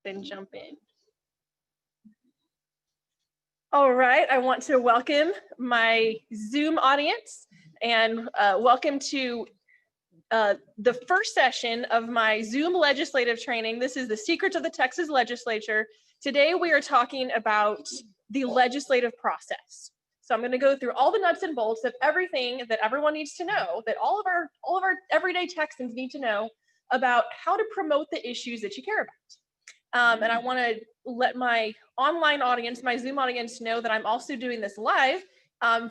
and jump in. All right, I want to welcome my Zoom audience and welcome to the first session of my Zoom legislative training. This is the Secrets of the Texas Legislature. Today we are talking about the legislative process. So I'm going to go through all the nuts and bolts of everything that everyone needs to know, that all of our everyday Texans need to know about how to promote the issues that you care about. And I want to let my online audience, my Zoom audience, know that I'm also doing this live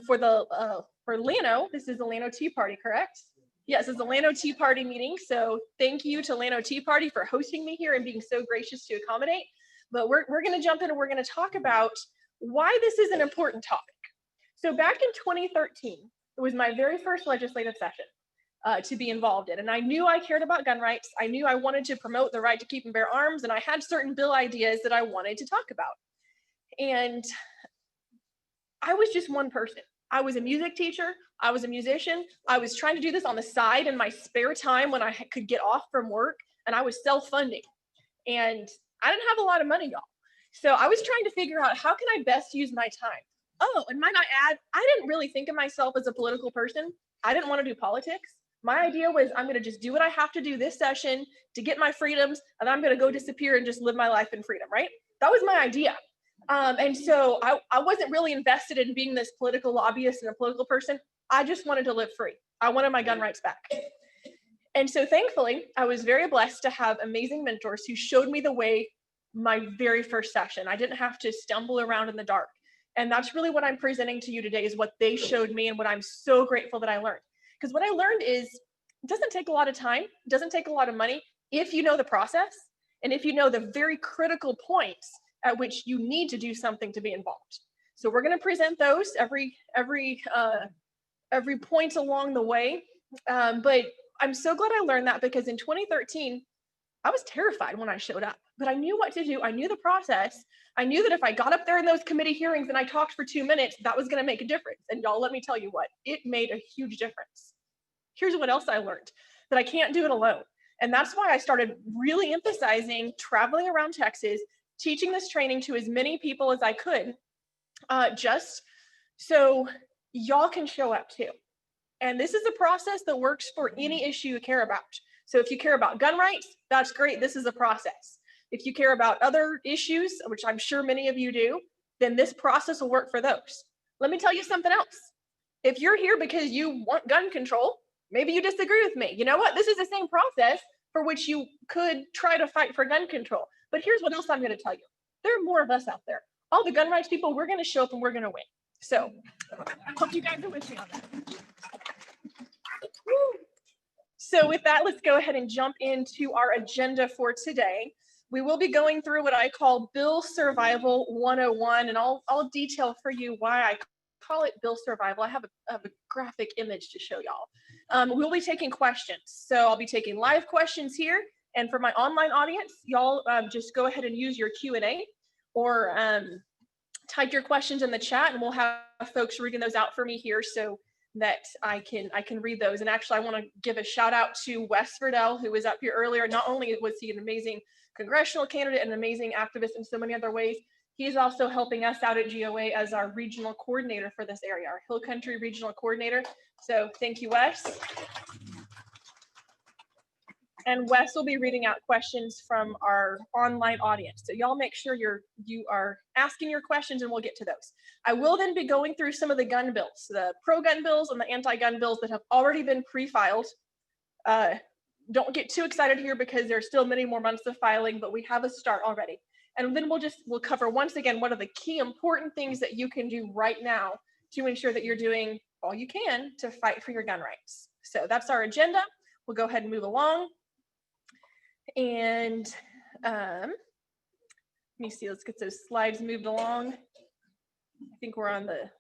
for Llano. This is the Llano Tea Party, correct? Yes, it's the Llano Tea Party meeting. So thank you to Llano Tea Party for hosting me here and being so gracious to accommodate. But we're going to jump in and we're going to talk about why this is an important topic. So back in 2013, it was my very first legislative session to be involved in. And I knew I cared about gun rights. I knew I wanted to promote the right to keep and bear arms. And I had certain bill ideas that I wanted to talk about. And I was just one person. I was a music teacher. I was a musician. I was trying to do this on the side in my spare time when I could get off from work. And I was self-funding. And I didn't have a lot of money, y'all. So I was trying to figure out how can I best use my time. Oh, and might I add, I didn't really think of myself as a political person. I didn't want to do politics. My idea was I'm going to just do what I have to do this session to get my freedoms, and I'm going to go disappear and just live my life in freedom, right? That was my idea. And so I wasn't really invested in being this political lobbyist and a political person. I just wanted to live free. I wanted my gun rights back. And so thankfully, I was very blessed to have amazing mentors who showed me the way my very first session. I didn't have to stumble around in the dark. And that's really what I'm presenting to you today is what they showed me and what I'm so grateful that I learned. Because what I learned is it doesn't take a lot of time, it doesn't take a lot of money if you know the process and if you know the very critical points at which you need to do something to be involved. So we're going to present those every point along the way. But I'm so glad I learned that because in 2013, I was terrified when I showed up, but I knew what to do. I knew the process. I knew that if I got up there in those committee hearings and I talked for 2 minutes, that was going to make a difference. And y'all, let me tell you what, it made a huge difference. Here's what else I learned, that I can't do it alone. And that's why I started really emphasizing traveling around Texas, teaching this training to as many people as I could, just so y'all can show up too. And this is a process that works for any issue you care about. So if you care about gun rights, that's great. This is a process. If you care about other issues, which I'm sure many of you do, then this process will work for those. Let me tell you something else. If you're here because you want gun control, maybe you disagree with me. You know what? This is the same process for which you could try to fight for gun control. But here's what else I'm going to tell you. There are more of us out there. All the gun rights people, we're going to show up and we're going to win. So I hope you guys are with me on that. Woo. So with that, let's go ahead and jump into our agenda for today. We will be going through what I call Bill Survival 101, and I'll detail for you why I call it Bill Survival. I have a graphic image to show y'all. We'll be taking questions. So I'll be taking live questions here. And for my online audience, y'all just go ahead and use your Q&A or type your questions in the chat, and we'll have folks reading those out for me here so that I can read those. And actually, I want to give a shout out to Wes Verdell, who was up here earlier. Not only was he an amazing congressional candidate and an amazing activist in so many other ways, he's also helping us out at GOA as our regional coordinator for this area, our Hill Country regional coordinator. So thank you, Wes. And Wes will be reading out questions from our online audience. So y'all make sure you are asking your questions and we'll get to those. I will then be going through some of the gun bills, the pro-gun bills and the anti-gun bills that have already been pre-filed. Don't get too excited here because there's still many more months of filing, but we have a start already. And then we'll cover once again, what are the key important things that you can do right now to ensure that you're doing all you can to fight for your gun rights. So that's our agenda. We'll go ahead and move along. And let me see, let's get those slides moved along. I think we're on the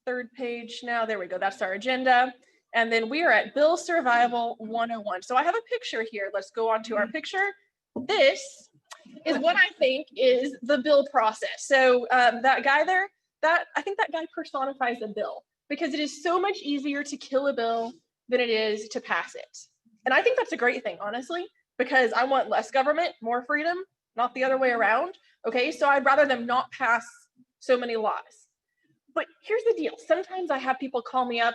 3rd page now. There we go, that's our agenda. And then we are at Bill Survival 101. So I have a picture here. Let's go on to our picture. This is what I think is the bill process. So that guy there, I think that guy personifies a bill because it is so much easier to kill a bill than it is to pass it. And I think that's a great thing, honestly, because I want less government, more freedom. not the other way around. Okay, so I'd rather them not pass so many laws. But here's the deal. Sometimes I have people call me up,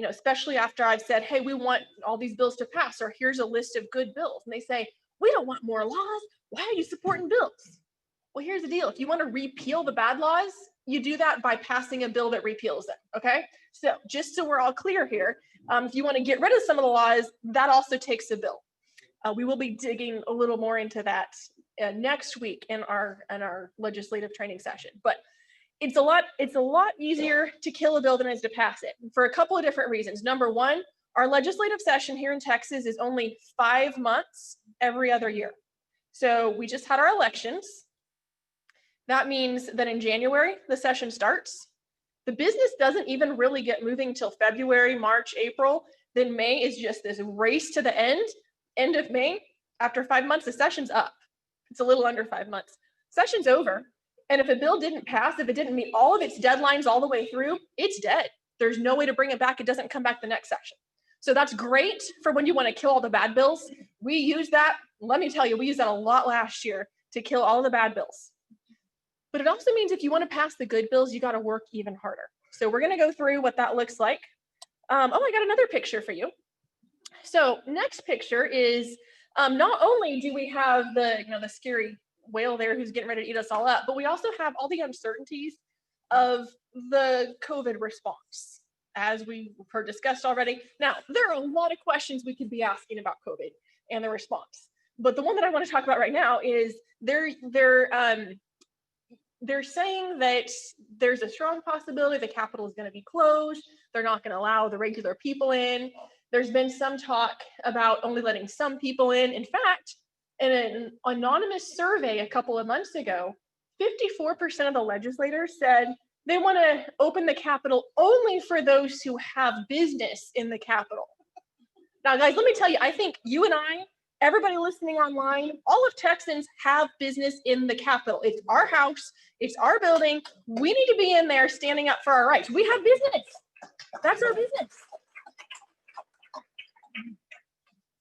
especially after I've said, hey, we want all these bills to pass, or here's a list of good bills. And they say, we don't want more laws. Why are you supporting bills? Well, here's the deal. If you want to repeal the bad laws, you do that by passing a bill that repeals them, okay? So just so we're all clear here, if you want to get rid of some of the laws, that also takes a bill. We will be digging a little more into that next week in our legislative training session. But it's a lot easier to kill a bill than it is to pass it for a couple of different reasons. Number one, our legislative session here in Texas is only 5 months every other year. So we just had our elections. That means that in January, the session starts. The business doesn't even really get moving till February, March, April. Then May is just this race to the end of May. After 5 months, the session's up. It's a little under 5 months. Session's over. And if a bill didn't pass, if it didn't meet all of its deadlines all the way through, it's dead. There's no way to bring it back. It doesn't come back the next session. So that's great for when you want to kill all the bad bills. We use that. Let me tell you, we used that a lot last year to kill all the bad bills. But it also means if you want to pass the good bills, you got to work even harder. So we're going to go through what that looks like. I got another picture for you. So next picture is not only do we have the scary whale there who's getting ready to eat us all up, but we also have all the uncertainties of the COVID response, as we heard discussed already. Now, there are a lot of questions we could be asking about COVID and the response, but the one that I want to talk about right now is they're saying that there's a strong possibility the Capitol is going to be closed. They're not going to allow the regular people in. There's been some talk about only letting some people in. In fact, in an anonymous survey a couple of months ago, 54% of the legislators said they want to open the Capitol only for those who have business in the Capitol. Now, guys, let me tell you, I think you and I, everybody listening online, all of Texans have business in the Capitol. It's our house. It's our building. We need to be in there standing up for our rights. We have business. That's our business.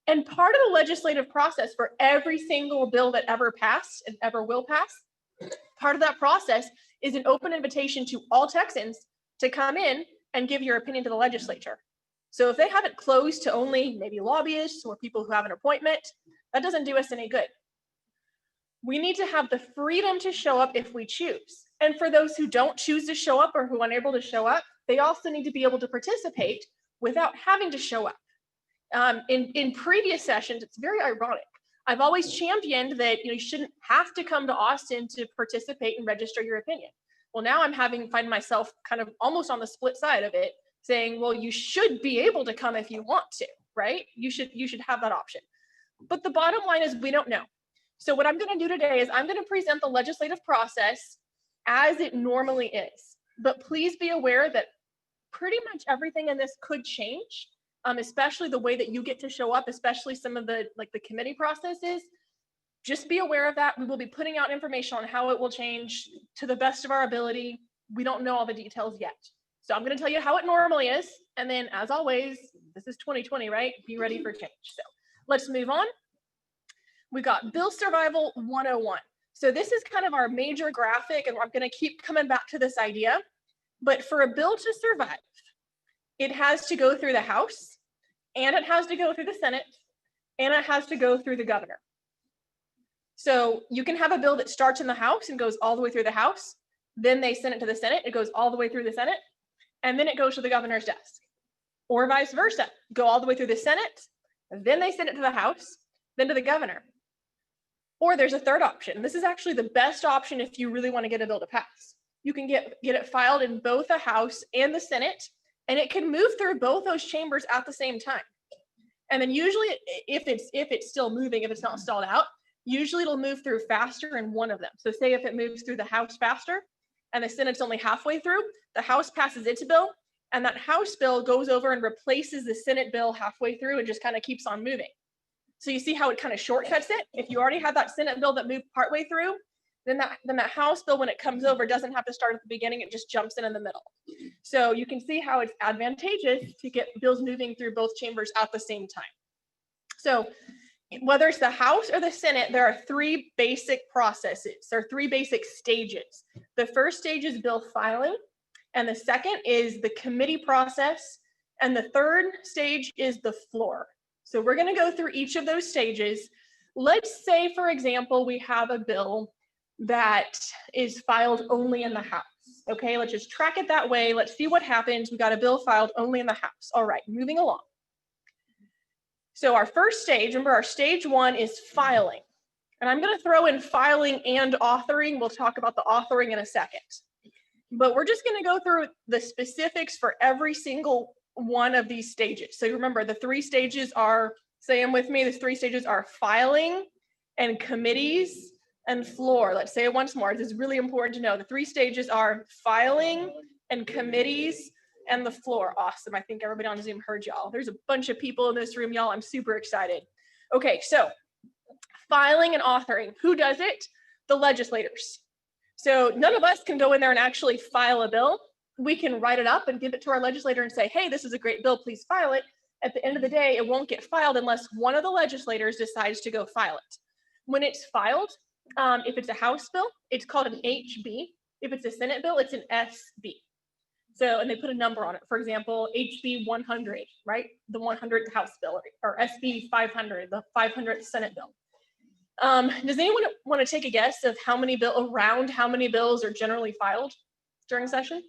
And part of the legislative process for every single bill that ever passed and ever will pass, part of that process is an open invitation to all Texans to come in and give your opinion to the legislature. So if they have it closed to only maybe lobbyists or people who have an appointment, that doesn't do us any good. We need to have the freedom to show up if we choose. And for those who don't choose to show up or who are unable to show up, they also need to be able to participate without having to show up. In previous sessions, it's very ironic. I've always championed that you shouldn't have to come to Austin to participate and register your opinion. Well, now I'm find myself kind of almost on the split side of it, saying, well, you should be able to come if you want to, right? You should have that option. But the bottom line is we don't know. So what I'm going to do today is I'm going to present the legislative process as it normally is. But please be aware that pretty much everything in this could change. Especially the way that you get to show up, especially some of the committee processes. Just be aware of that. We will be putting out information on how it will change to the best of our ability. We don't know all the details yet. So I'm going to tell you how it normally is. And then as always, this is 2020, right? Be ready for change. So let's move on. We got Bill Survival 101. So this is kind of our major graphic, and I'm going to keep coming back to this idea. But for a bill to survive, it has to go through the House, and it has to go through the Senate, and it has to go through the governor. So you can have a bill that starts in the House and goes all the way through the House, then they send it to the Senate, it goes all the way through the Senate, and then it goes to the governor's desk. Or vice versa, go all the way through the Senate, then they send it to the House, then to the governor. Or there's a third option. This is actually the best option if you really want to get a bill to pass. You can get it filed in both the House and the Senate, and it can move through both those chambers at the same time. And then usually if it's still moving, if it's not stalled out, usually it'll move through faster in one of them. So say if it moves through the House faster and the Senate's only halfway through, the House passes its bill, and that House bill goes over and replaces the Senate bill halfway through and just kind of keeps on moving. So you see how it kind of shortcuts it? If you already have that Senate bill that moved partway through, then that House bill, when it comes over, doesn't have to start at the beginning, it just jumps in the middle. So you can see how it's advantageous to get bills moving through both chambers at the same time. So whether it's the House or the Senate, there are three basic processes. There are three basic stages. The first stage is bill filing, and the second is the committee process, and the third stage is the floor. So we're going to go through each of those stages. Let's say, for example, we have a bill that is filed only in the House. Okay, let's just track it that way. Let's see what happens. We got a bill filed only in the House. All right, moving along. So our first stage, remember our stage one is filing. And I'm going to throw in filing and authoring. We'll talk about the authoring in a second. But we're just going to go through the specifics for every single one of these stages. So remember, the three stages are, say them with me, the three stages are filing and committees and floor. Let's say it once more. This is really important to know. The three stages are filing and committees and the floor. Awesome. I think everybody on Zoom heard y'all. There's a bunch of people in this room, y'all. I'm super excited. Okay, so filing and authoring. Who does it? The legislators. So none of us can go in there and actually file a bill. We can write it up and give it to our legislator and say, hey, this is a great bill, please file it. At the end of the day, it won't get filed unless one of the legislators decides to go file it. When it's filed, if it's a House bill, it's called an HB. If it's a Senate bill, it's an SB. So, and they put a number on it. For example, HB 100, right? The 100th House bill, or SB 500, the 500th Senate bill. Does anyone want to take a guess of how many bills are generally filed during session?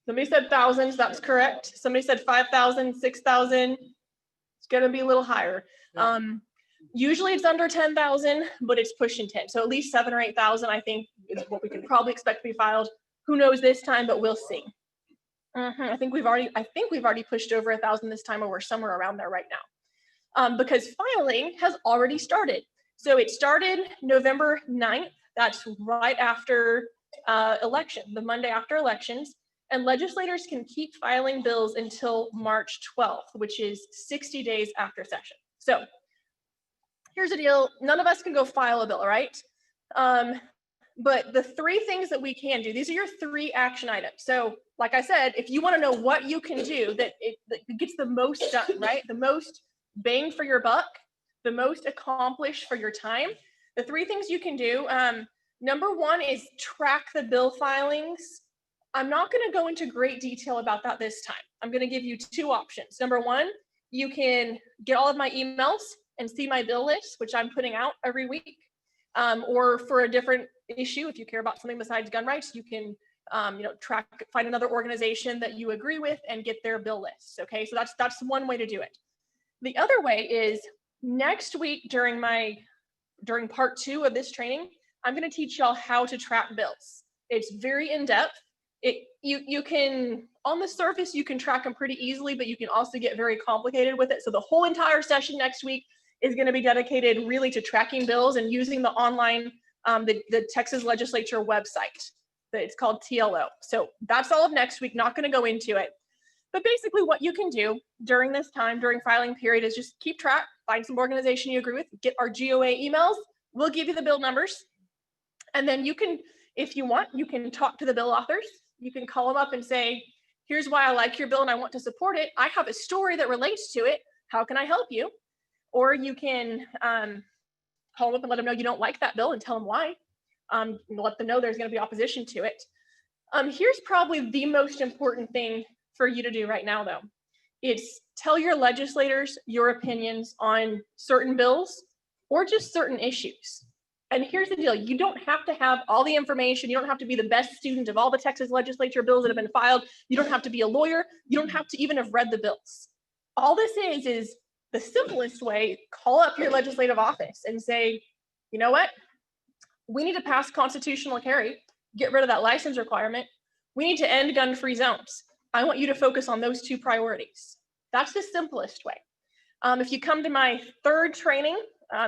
Somebody said thousands, that's correct. Somebody said 5,000, 6,000. It's gonna be a little higher. Usually it's under 10,000, but it's pushing 10. So at least 7,000 or 8,000, I think, is what we can probably expect to be filed. Who knows this time, but we'll see. I think we've already pushed over 1,000 this time, or we're somewhere around there right now. Because filing has already started. So it started November 9th. That's right after election, the Monday after elections. And legislators can keep filing bills until March 12th, which is 60 days after session. So here's the deal. None of us can go file a bill, right? But the three things that we can do, these are your three action items. So like I said, if you want to know what you can do that it gets the most done, right? The most bang for your buck, the most accomplished for your time, the three things you can do. Number one is track the bill filings. I'm not going to go into great detail about that this time. I'm going to give you two options. Number one, you can get all of my emails and see my bill list, which I'm putting out every week. Or for a different issue, if you care about something besides gun rights, you can find another organization that you agree with and get their bill lists. Okay, so that's one way to do it. The other way is next week during part 2 of this training, I'm going to teach y'all how to track bills. It's very in-depth. You can, on the surface, you can track them pretty easily, but you can also get very complicated with it. So the whole entire session next week is going to be dedicated really to tracking bills and using the online, the Texas Legislature website. It's called TLO. So that's all of next week, not going to go into it. But basically what you can do during this time, during filing period, is just keep track, find some organization you agree with, get our GOA emails. We'll give you the bill numbers. And then you can, if you want, you can talk to the bill authors. You can call them up and say, here's why I like your bill and I want to support it. I have a story that relates to it. How can I help you? Or you can call them up and let them know you don't like that bill and tell them why. Let them know there's going to be opposition to it. Here's probably the most important thing for you to do right now, though. It's tell your legislators your opinions on certain bills or just certain issues. And here's the deal. You don't have to have all the information. You don't have to be the best student of all the Texas Legislature bills that have been filed. You don't have to be a lawyer. You don't have to even have read the bills. All this is the simplest way. Call up your legislative office and say, you know what? We need to pass constitutional carry, get rid of that license requirement. We need to end gun-free zones. I want you to focus on those two priorities. That's the simplest way. If you come to my third training,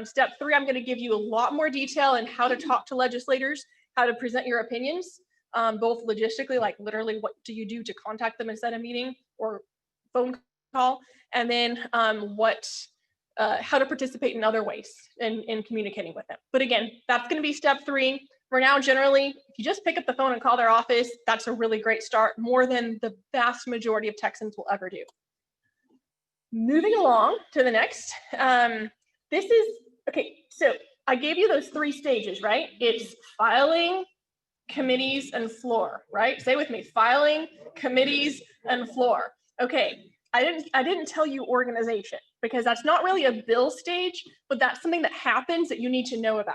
step 3, I'm going to give you a lot more detail in how to talk to legislators, how to present your opinions, both logistically, like literally what do you do to contact them and set a meeting or phone call, and then how to participate in other ways in communicating with them. But again, that's going to be step 3. For now, generally, if you just pick up the phone and call their office, that's a really great start, more than the vast majority of Texans will ever do. moving along to the next. This is, okay, so I gave you those 3 stages, right? It's filing, committees, and floor, right? Say with me, filing, committees, and floor. Okay, I didn't tell you organization because that's not really a bill stage, but that's something that happens that you need to know about.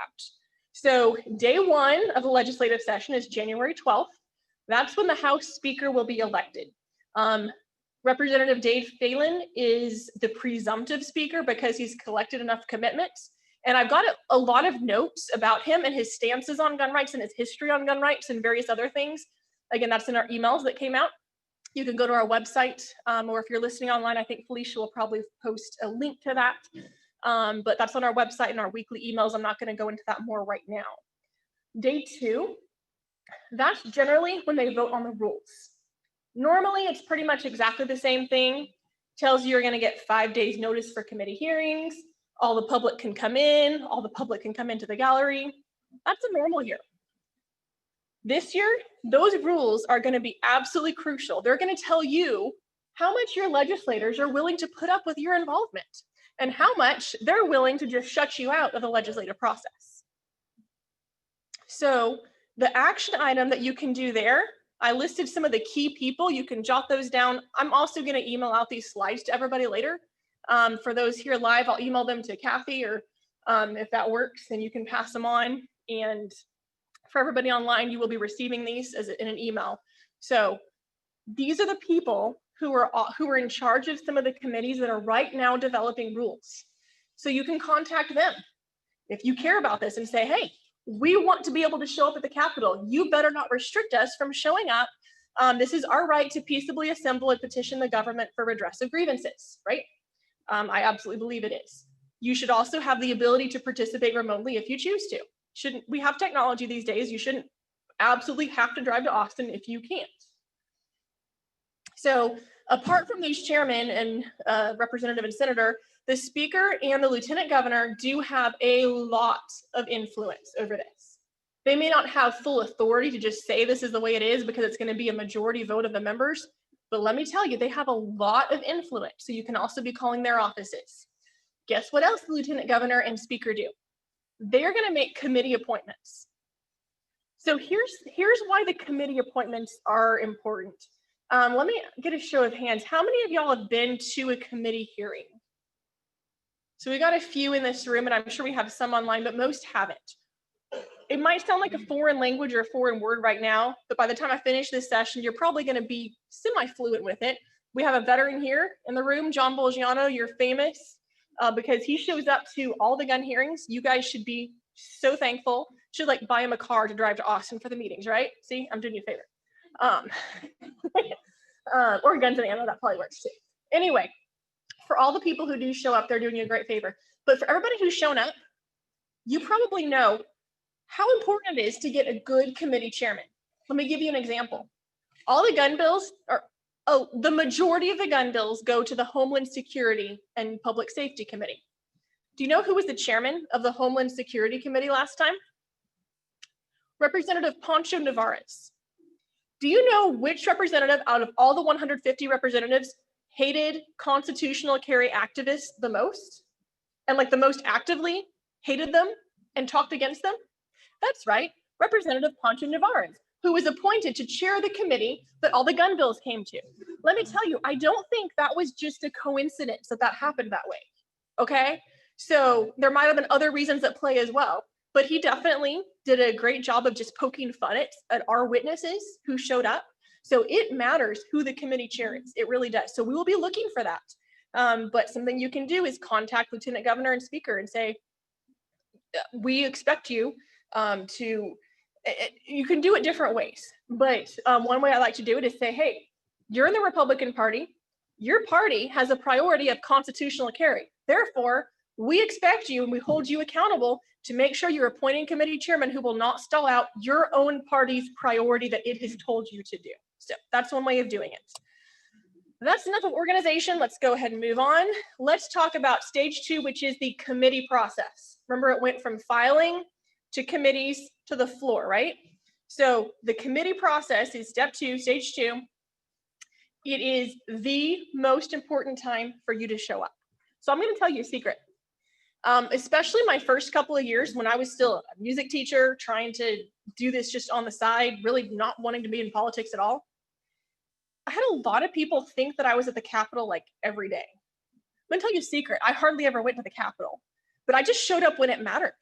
So day 1 of the legislative session is January 12th. That's when the House Speaker will be elected. Representative Dave Phelan is the presumptive speaker because he's collected enough commitments. And I've got a lot of notes about him and his stances on gun rights and his history on gun rights and various other things. Again, that's in our emails that came out. You can go to our website, or if you're listening online, I think Felicia will probably post a link to that. But that's on our website and our weekly emails. I'm not going to go into that more right now. Day 2, that's generally when they vote on the rules. Normally, it's pretty much exactly the same thing. Tells you you're going to get 5 days notice for committee hearings. All the public can come in. All the public can come into the gallery. That's a normal year. This year, those rules are going to be absolutely crucial. They're going to tell you how much your legislators are willing to put up with your involvement and how much they're willing to just shut you out of the legislative process. So the action item that you can do there, I listed some of the key people. You can jot those down. I'm also going to email out these slides to everybody later. For those here live, I'll email them to Kathy, or if that works, then you can pass them on. And for everybody online, you will be receiving these in an email. So these are the people who are in charge of some of the committees that are right now developing rules. So you can contact them if you care about this and say, hey, we want to be able to show up at the Capitol. You better not restrict us from showing up. This is our right to peaceably assemble and petition the government for redress of grievances, right? I absolutely believe it is. You should also have the ability to participate remotely if you choose to. We have technology these days. You shouldn't absolutely have to drive to Austin if you can't. So apart from these chairmen and representative and senator, the speaker and the lieutenant governor do have a lot of influence over this. They may not have full authority to just say this is the way it is because it's going to be a majority vote of the members, but let me tell you, they have a lot of influence. So you can also be calling their offices. Guess what else the lieutenant governor and speaker do? They're going to make committee appointments. So here's why the committee appointments are important. Let me get a show of hands. How many of y'all have been to a committee hearing? So we got a few in this room, and I'm sure we have some online, but most haven't. It might sound like a foreign language or a foreign word right now, but by the time I finish this session, you're probably going to be semi-fluent with it. We have a veteran here in the room, John Bolgiano. You're famous because he shows up to all the gun hearings. You guys should be so thankful. Should like buy him a car to drive to Austin for the meetings, right? See, I'm doing you a favor. Or guns and ammo, that probably works too. Anyway, for all the people who do show up, they're doing you a great favor. But for everybody who's shown up, you probably know how important it is to get a good committee chairman. Let me give you an example. All the gun bills the majority of the gun bills go to the Homeland Security and Public Safety Committee. Do you know who was the chairman of the Homeland Security Committee last time? Representative Poncho Nevarez. Do you know which representative out of all the 150 representatives hated constitutional carry activists the most? And like the most actively hated them and talked against them? That's right, Representative Poncho Nevarez, who was appointed to chair the committee that all the gun bills came to. Let me tell you, I don't think that was just a coincidence that happened that way, okay? So there might have been other reasons at play as well, but he definitely did a great job of just poking fun at our witnesses who showed up. So it matters who the committee chair is, it really does. So we will be looking for that. But something you can do is contact Lieutenant Governor and Speaker and say, we expect you you can do it different ways, but one way I like to do it is say, hey, you're in the Republican Party. Your party has a priority of constitutional carry. Therefore, we expect you and we hold you accountable to make sure you're appointing committee chairman who will not stall out your own party's priority that it has told you to do. So that's one way of doing it. That's enough of organization. Let's go ahead and move on. Let's talk about stage 2, which is the committee process. Remember, it went from filing to committees to the floor, right? So the committee process is step 2, stage 2. It is the most important time for you to show up. So I'm going to tell you a secret. Especially my first couple of years when I was still a music teacher, trying to do this just on the side, really not wanting to be in politics at all. I had a lot of people think that I was at the Capitol like every day. I'm gonna tell you a secret. I hardly ever went to the Capitol, but I just showed up when it mattered.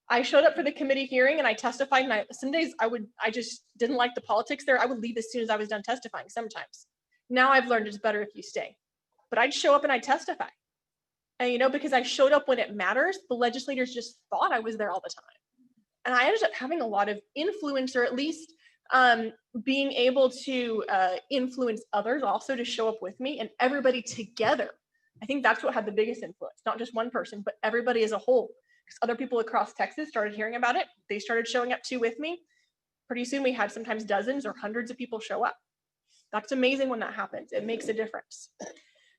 I showed up for the committee hearing and I testified, and some days I just didn't like the politics there. I would leave as soon as I was done testifying sometimes. Now I've learned it's better if you stay. But I'd show up and I'd testify. And because I showed up when it matters, the legislators just thought I was there all the time. And I ended up having a lot of influence, or at least being able to influence others also to show up with me, and everybody together. I think that's what had the biggest influence, not just one person, but everybody as a whole. Because other people across Texas started hearing about it. They started showing up too with me. Pretty soon we had sometimes dozens or hundreds of people show up. That's amazing when that happens. It makes a difference.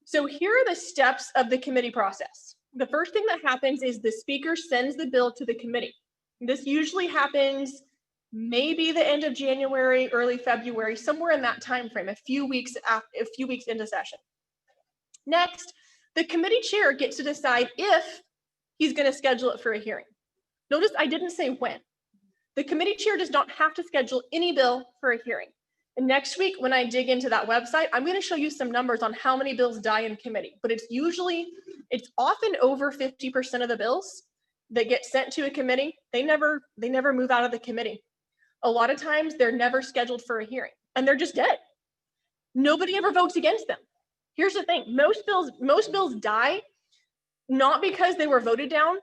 So here are the steps of the committee process. The first thing that happens is the speaker sends the bill to the committee. This usually happens maybe the end of January, early February, somewhere in that time frame, a few weeks into session. Next, the committee chair gets to decide if he's going to schedule it for a hearing. Notice I didn't say when. The committee chair does not have to schedule any bill for a hearing. And next week, when I dig into that website, I'm going to show you some numbers on how many bills die in committee, but it's often over 50% of the bills that get sent to a committee. They never move out of the committee. A lot of times they're never scheduled for a hearing and they're just dead. Nobody ever votes against them. Here's the thing, most bills die not because they were voted down,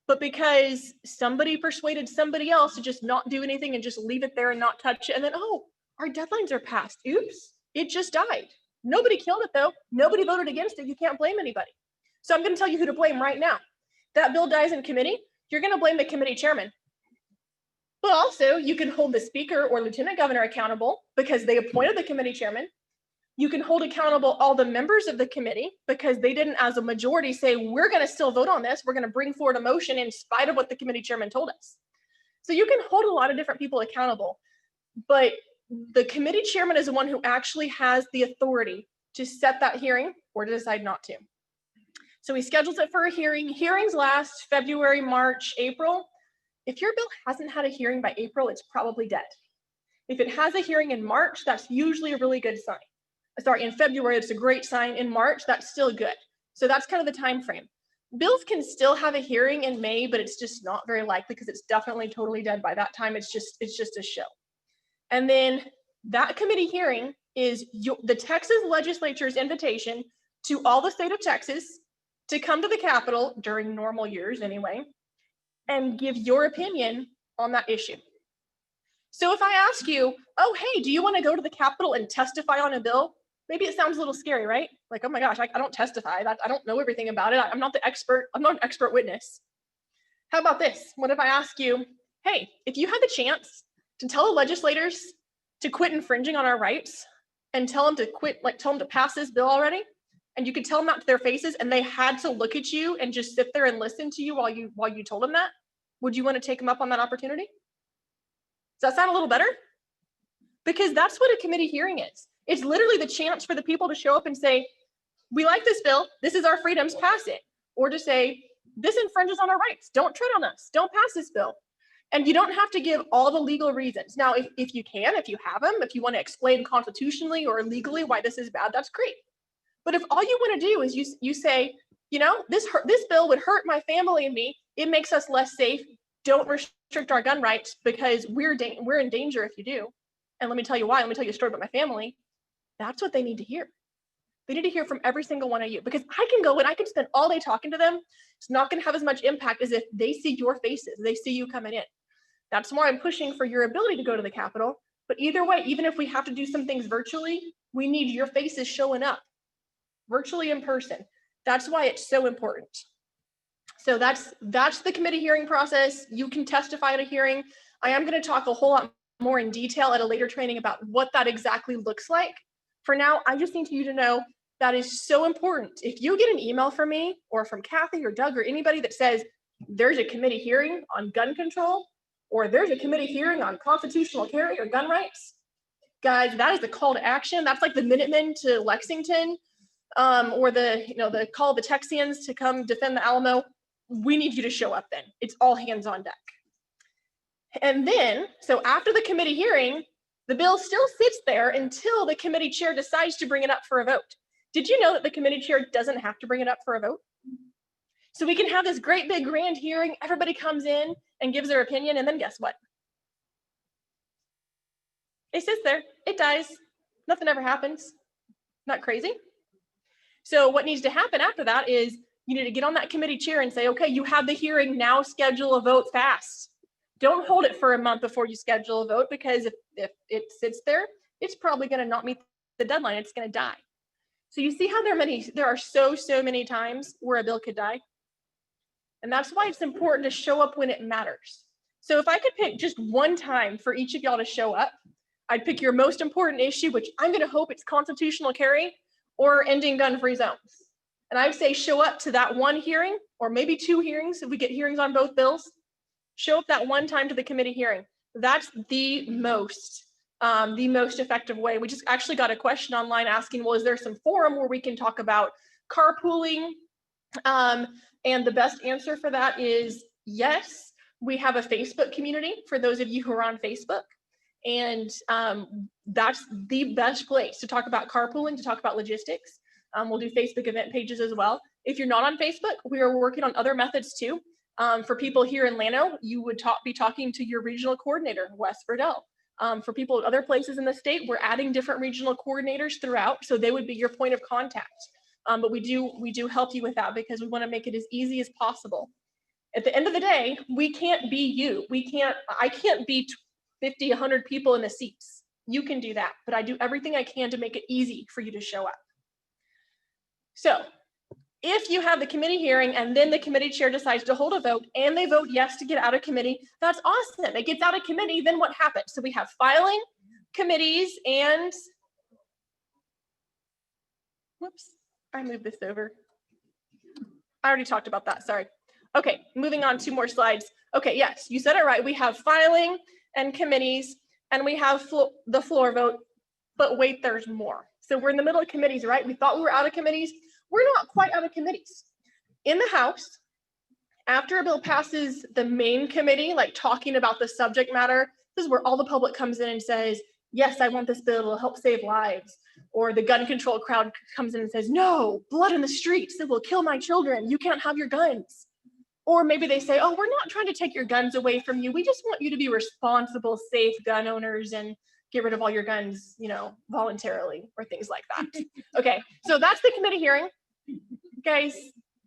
but because somebody persuaded somebody else to just not do anything and just leave it there and not touch it. And then, oh, our deadlines are passed. Oops, it just died. Nobody killed it though. Nobody voted against it. You can't blame anybody. So I'm going to tell you who to blame right now. That bill dies in committee. You're going to blame the committee chairman. But also you can hold the speaker or lieutenant governor accountable because they appointed the committee chairman. You can hold accountable all the members of the committee because they didn't, as a majority, say, we're going to still vote on this. We're going to bring forward a motion in spite of what the committee chairman told us. So you can hold a lot of different people accountable, but the committee chairman is the one who actually has the authority to set that hearing or to decide not to. So he schedules it for a hearing. Hearings last February, March, April. If your bill hasn't had a hearing by April, it's probably dead. If it has a hearing in March, that's usually a really good sign. Sorry, in February, it's a great sign. In March, that's still good. So that's kind of the time frame. Bills can still have a hearing in May, but it's just not very likely because it's definitely totally dead by that time. It's just a show. And then that committee hearing is the Texas legislature's invitation to all the state of Texas to come to the Capitol during normal years anyway, and give your opinion on that issue. So if I ask you, oh, hey, do you want to go to the Capitol and testify on a bill? Maybe it sounds a little scary, right? Like, oh my gosh, I don't testify. I don't know everything about it. I'm not the expert. I'm not an expert witness. How about this? What if I ask you, hey, if you had the chance to tell the legislators to quit infringing on our rights and tell them to quit, like tell them to pass this bill already, and you could tell them that to their faces and they had to look at you and just sit there and listen to you while you told them that, would you want to take them up on that opportunity? Does that sound a little better? Because that's what a committee hearing is. It's literally the chance for the people to show up and say, we like this bill, this is our freedoms, pass it. Or to say, this infringes on our rights, don't tread on us, don't pass this bill. And you don't have to give all the legal reasons. Now, if you have them, if you want to explain constitutionally or legally why this is bad, that's great. But if all you want to do is you say, this bill would hurt my family and me, it makes us less safe, don't restrict our gun rights because we're in danger if you do. And let me tell you why. Let me tell you a story about my family. That's what they need to hear. They need to hear from every single one of you, because I can go and I can spend all day talking to them. It's not going to have as much impact as if they see your faces, they see you coming in. That's why I'm pushing for your ability to go to the Capitol. But either way, even if we have to do some things virtually, we need your faces showing up virtually in person. That's why it's so important. So that's the committee hearing process. You can testify at a hearing. I am going to talk a whole lot more in detail at a later training about what that exactly looks like. For now, I just need you to know that is so important. If you get an email from me or from Kathy or Doug or anybody that says there's a committee hearing on gun control or there's a committee hearing on constitutional carry or gun rights, guys, that is the call to action. That's like the Minutemen to Lexington, or the call of the Texians to come defend the Alamo. We need you to show up then. It's all hands on deck. And then, so after the committee hearing, the bill still sits there until the committee chair decides to bring it up for a vote. Did you know that the committee chair doesn't have to bring it up for a vote? So we can have this great big grand hearing, everybody comes in and gives their opinion, and then guess what? It sits there, it dies, nothing ever happens. Not crazy? So what needs to happen after that is you need to get on that committee chair and say, okay, you have the hearing, now schedule a vote fast. Don't hold it for a month before you schedule a vote, because if it sits there, it's probably going to not meet the deadline. It's going to die. So you see how there are so many times where a bill could die. And that's why it's important to show up when it matters. So if I could pick just one time for each of y'all to show up, I'd pick your most important issue, which I'm going to hope it's constitutional carry or ending gun-free zones. And I'd say show up to that one hearing, or maybe 2 hearings if we get hearings on both bills. Show up that one time to the committee hearing. That's the most effective way. We just actually got a question online asking, well, is there some forum where we can talk about carpooling? And the best answer for that is yes. We have a Facebook community for those of you who are on Facebook. And that's the best place to talk about carpooling, to talk about logistics. We'll do Facebook event pages as well. If you're not on Facebook, we are working on other methods too. For people here in Llano, you would be talking to your regional coordinator, Wes Verdell. For people at other places in the state, we're adding different regional coordinators throughout, so they would be your point of contact. But we do help you with that because we want to make it as easy as possible. At the end of the day, we can't be you. I can't be 50, 100 people in the seats. You can do that, but I do everything I can to make it easy for you to show up. So if you have the committee hearing and then the committee chair decides to hold a vote and they vote yes to get out of committee, that's awesome. It gets out of committee, then what happens? So we have filing, committees, and whoops, I moved this over. I already talked about that, sorry. Okay, moving on 2 more slides. Okay, yes, you said it right. We have filing and committees, and we have the floor vote, but wait, there's more. So we're in the middle of committees, right? We thought we were out of committees. We're not quite out of committees. In the House, after a bill passes the main committee, like talking about the subject matter, this is where all the public comes in and says, yes, I want this bill, it'll help save lives. Or the gun control crowd comes in and says, no, blood in the streets, it will kill my children, you can't have your guns. Or maybe they say, oh, we're not trying to take your guns away from you, we just want you to be responsible, safe gun owners and get rid of all your guns, voluntarily, or things like that. Okay, so that's the committee hearing. Guys,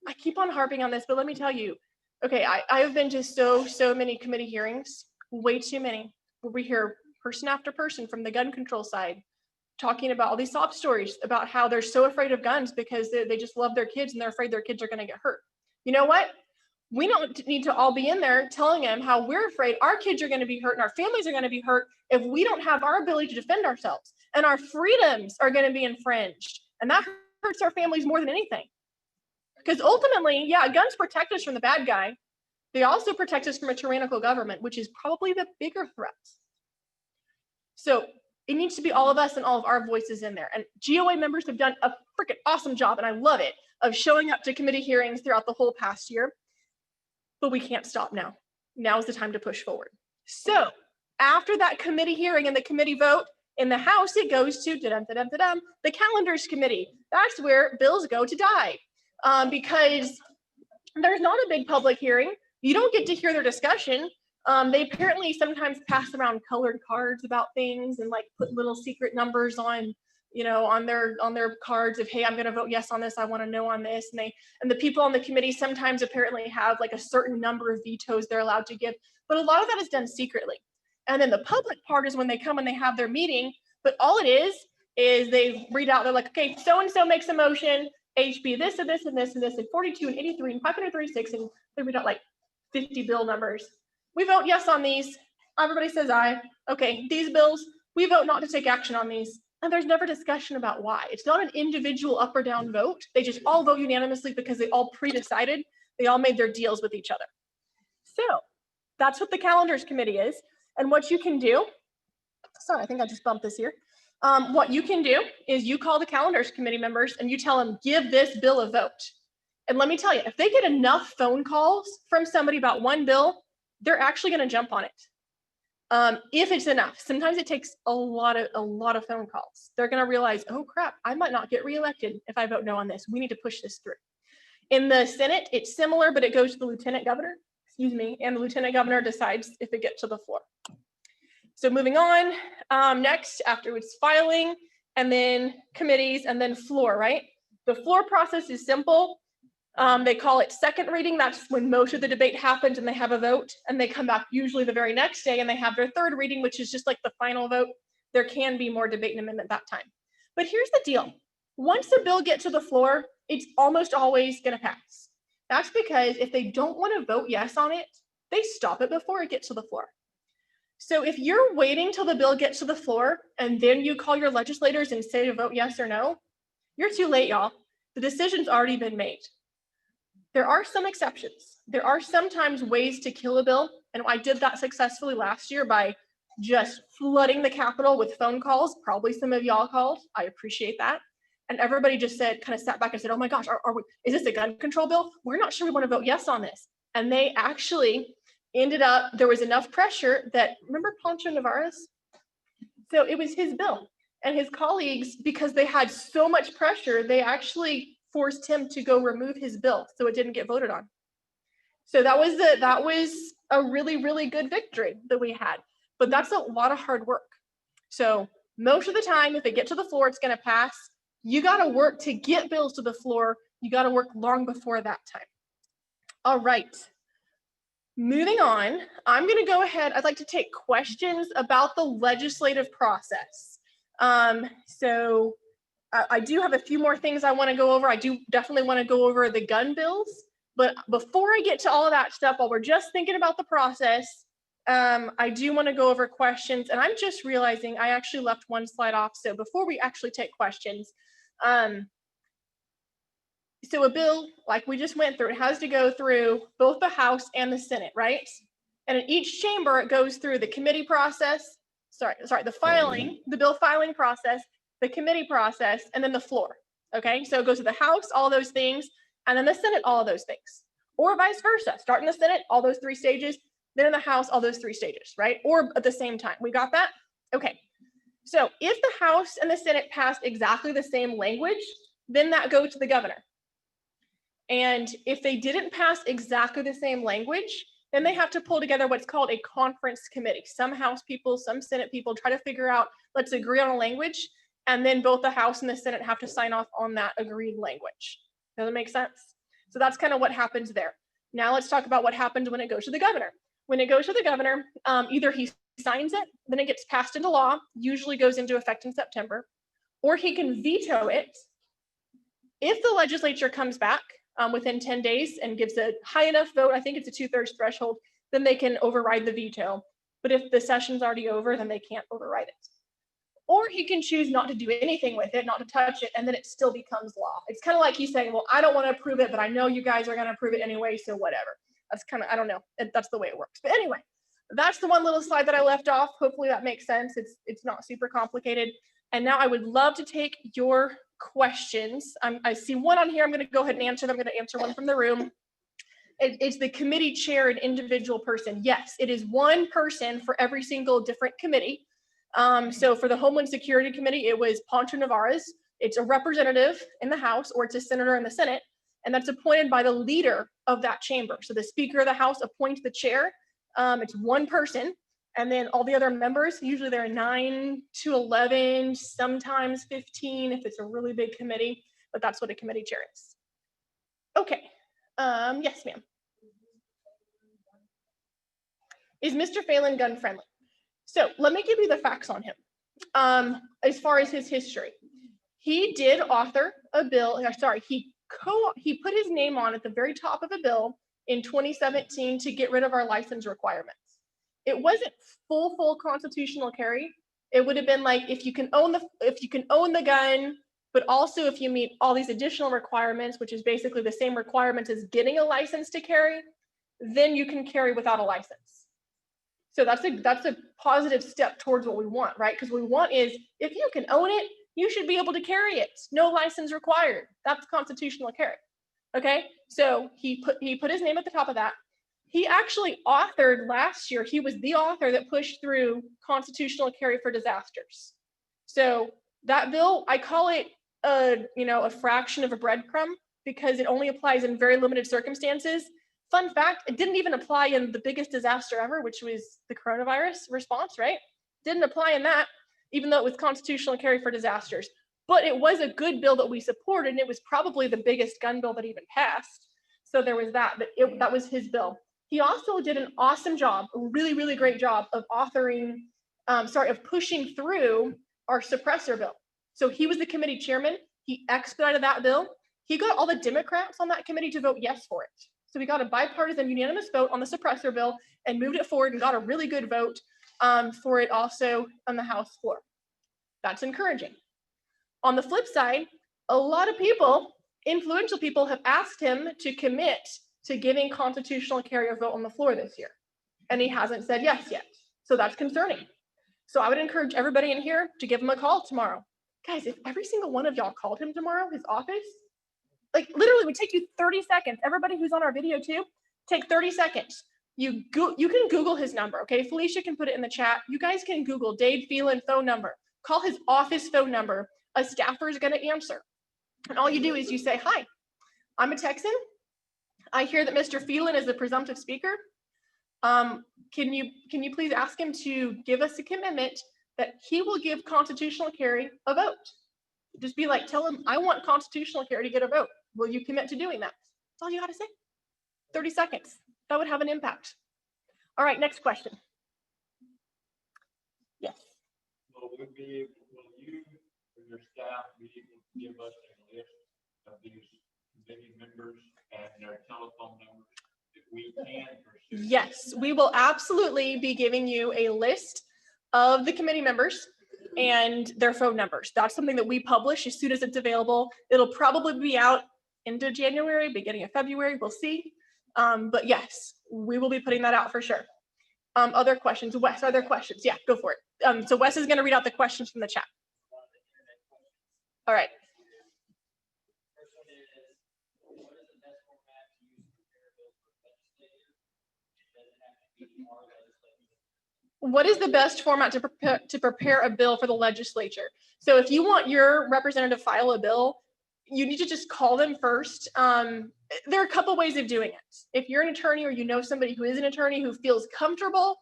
I keep on harping on this, but let me tell you, okay, I have been to so many committee hearings, way too many, where we hear person after person from the gun control side talking about all these sob stories about how they're so afraid of guns because they just love their kids and they're afraid their kids are gonna get hurt. You know what? We don't need to all be in there telling them how we're afraid our kids are gonna be hurt and our families are gonna be hurt if we don't have our ability to defend ourselves, and our freedoms are gonna be infringed. And that hurts our families more than anything. Because ultimately, yeah, guns protect us from the bad guy. They also protect us from a tyrannical government, which is probably the bigger threat. So it needs to be all of us and all of our voices in there. And GOA members have done a freaking awesome job, and I love it, of showing up to committee hearings throughout the whole past year. But we can't stop now. Now is the time to push forward. So after that committee hearing and the committee vote, in the House, it goes to the calendars committee. That's where bills go to die. Because there's not a big public hearing. You don't get to hear their discussion. They apparently sometimes pass around colored cards about things and like put little secret numbers on, on their cards of, hey, I'm going to vote yes on this, I want to no on this. And the people on the committee sometimes apparently have like a certain number of vetoes they're allowed to give, but a lot of that is done secretly. And then the public part is when they come and they have their meeting, but all it is they read out, they're like, okay, so-and-so makes a motion, HB this and this and this and this and 42 and 83 and 536, and they read out like 50 bill numbers. We vote yes on these. Everybody says aye. Okay, these bills, we vote not to take action on these. And there's never discussion about why. It's not an individual up or down vote. They just all vote unanimously because they all pre-decided. They all made their deals with each other. So that's what the calendars committee is. And what you can do, sorry, I think I just bumped this here. What you can do is you call the calendars committee members and you tell them, give this bill a vote. And let me tell you, if they get enough phone calls from somebody about one bill, they're actually going to jump on it. If it's enough. Sometimes it takes a lot of phone calls. They're going to realize, oh crap, I might not get reelected if I vote no on this. We need to push this through. In the Senate, it's similar, but it goes to the lieutenant governor, and the lieutenant governor decides if it gets to the floor. So moving on, next, after it's filing, and then committees, and then floor, right? The floor process is simple. They call it second reading. That's when most of the debate happens and they have a vote, and they come back usually the very next day and they have their third reading, which is just like the final vote. There can be more debate and amendment that time. But here's the deal. Once the bill gets to the floor, it's almost always going to pass. That's because if they don't want to vote yes on it, they stop it before it gets to the floor. So if you're waiting till the bill gets to the floor and then you call your legislators and say to vote yes or no, you're too late, y'all. The decision's already been made. There are some exceptions. There are sometimes ways to kill a bill, and I did that successfully last year by just flooding the Capitol with phone calls. Probably some of y'all called. I appreciate that. And everybody just said, kind of sat back and said, oh my gosh, is this a gun control bill? We're not sure we want to vote yes on this. And they actually ended up, there was enough pressure that, remember Pancho Narvaez? So it was his bill, and his colleagues, because they had so much pressure, they actually forced him to go remove his bill so it didn't get voted on. So that was a really, really good victory that we had. But that's a lot of hard work. So most of the time, if they get to the floor, it's going to pass. You got to work to get bills to the floor. You got to work long before that time. All right. Moving on, I'm going to go ahead. I'd like to take questions about the legislative process. So I do have a few more things I want to go over. I do definitely want to go over the gun bills. But before I get to all of that stuff, while we're just thinking about the process, I do want to go over questions. And I'm just realizing I actually left one slide off. So before we actually take questions, so a bill, like we just went through, it has to go through both the House and the Senate, right? And in each chamber, it goes through the committee process, the bill filing process, the committee process, and then the floor, okay? So it goes to the House, all those things, and then the Senate, all of those things. Or vice versa, start in the Senate, all those three stages, then in the House, all those three stages, right? Or at the same time, we got that? Okay, so if the House and the Senate passed exactly the same language, then that goes to the governor. And if they didn't pass exactly the same language, then they have to pull together what's called a conference committee. Some House people, some Senate people try to figure out, let's agree on a language, and then both the House and the Senate have to sign off on that agreed language. Does that make sense? So that's kind of what happens there. Now let's talk about what happens when it goes to the governor. When it goes to the governor, either he signs it, then it gets passed into law, usually goes into effect in September, or he can veto it. If the legislature comes back within 10 days and gives a high enough vote, I think it's a 2/3 threshold, then they can override the veto. But if the session's already over, then they can't override it. Or he can choose not to do anything with it, not to touch it, and then it still becomes law. It's kind of like he's saying, well, I don't want to approve it, but I know you guys are going to approve it anyway, so whatever. That's kind of, I don't know, that's the way it works. But anyway, that's the one little slide that I left off. Hopefully that makes sense. It's not super complicated. And now I would love to take your questions. I see one on here. I'm going to go ahead and answer them. I'm going to answer one from the room. It's the committee chair, an individual person. Yes, it is one person for every single different committee. So for the Homeland Security Committee, it was Pancho Narvaez. It's a representative in the House, or it's a senator in the Senate, and that's appointed by the leader of that chamber. So the Speaker of the House appoints the chair. It's one person, and then all the other members, usually there are 9 to 11, sometimes 15 if it's a really big committee, but that's what a committee chair is. Okay, yes, ma'am. Is Mr. Phelan gun friendly? So let me give you the facts on him. As far as his history, he did author a bill. He put his name on at the very top of a bill in 2017 to get rid of our license requirements. It wasn't full constitutional carry. It would have been like if you can own the gun, but also if you meet all these additional requirements, which is basically the same requirements as getting a license to carry, then you can carry without a license. So that's a positive step towards what we want, right? Because what we want is, if you can own it, you should be able to carry it. No license required. That's constitutional carry. Okay, so he put his name at the top of that. He actually authored last year, he was the author that pushed through constitutional carry for disasters. So that bill, I call it a fraction of a breadcrumb, because it only applies in very limited circumstances. Fun fact, it didn't even apply in the biggest disaster ever, which was the coronavirus response, right? Didn't apply in that, even though it was constitutional carry for disasters. But it was a good bill that we supported, and it was probably the biggest gun bill that even passed. So there was that, but that was his bill. He also did an awesome job, a really, really great job of of pushing through our suppressor bill. So he was the committee chairman. He expedited that bill. He got all the Democrats on that committee to vote yes for it. So we got a bipartisan unanimous vote on the suppressor bill and moved it forward and got a really good vote for it also on the House floor. That's encouraging. On the flip side, a lot of people, influential people, have asked him to commit to giving constitutional carry a vote on the floor this year. And he hasn't said yes yet. So that's concerning. So I would encourage everybody in here to give him a call tomorrow. Guys, if every single one of y'all called him tomorrow, his office, like literally it would take you 30 seconds. Everybody who's on our video too, take 30 seconds. You can Google his number, okay? Felicia can put it in the chat. You guys can Google Dade Phelan phone number. Call his office phone number. A staffer is gonna answer. And all you do is you say, hi, I'm a Texan. I hear that Mr. Phelan is the presumptive speaker. Can you please ask him to give us a commitment that he will give constitutional carry a vote? Just be like, tell him, I want constitutional carry to get a vote. Will you commit to doing that? That's all you gotta say. 30 seconds. That would have an impact. All right, next question. Yes. Will you or your staff be able to give us a list of these committee members and their telephone numbers if we can pursue? Yes, we will absolutely be giving you a list of the committee members and their phone numbers. That's something that we publish as soon as it's available. It'll probably be out into January, beginning of February, we'll see. But yes, we will be putting that out for sure. Other questions? Wes, are there questions? Yeah, go for it. So Wes is going to read out the questions from the chat. All right. What is the best format to prepare a bill for the legislature? So if you want your representative to file a bill, you need to just call them first. There are a couple ways of doing it. If you're an attorney or you know somebody who is an attorney who feels comfortable,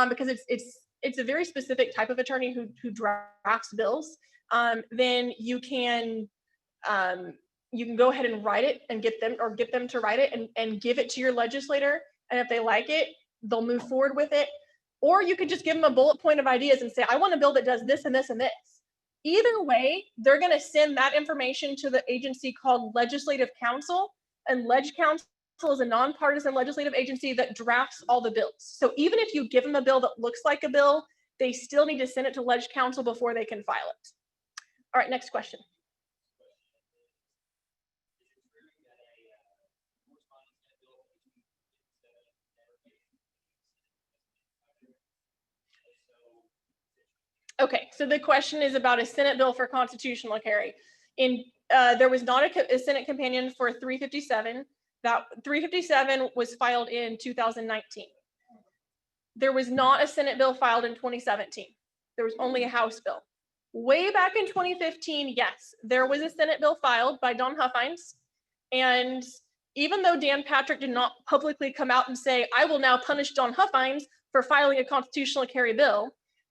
because it's a very specific type of attorney who drafts bills, then you can go ahead and write it and get them to write it and give it to your legislator. And if they like it, they'll move forward with it. Or you could just give them a bullet point of ideas and say, I want a bill that does this and this and this. Either way, they're going to send that information to the agency called Legislative Council, and Leg Council is a nonpartisan legislative agency that drafts all the bills. So even if you give them a bill that looks like a bill, they still need to send it to Leg Council before they can file it. All right, next question. Okay, so the question is about a Senate bill for constitutional carry. There was not a Senate companion for 357. That 357 was filed in 2019. There was not a Senate bill filed in 2017. There was only a House bill. Way back in 2015, yes, there was a Senate bill filed by Don Huffines. And even though Dan Patrick did not publicly come out and say, I will now punish Don Huffines for filing a constitutional carry bill,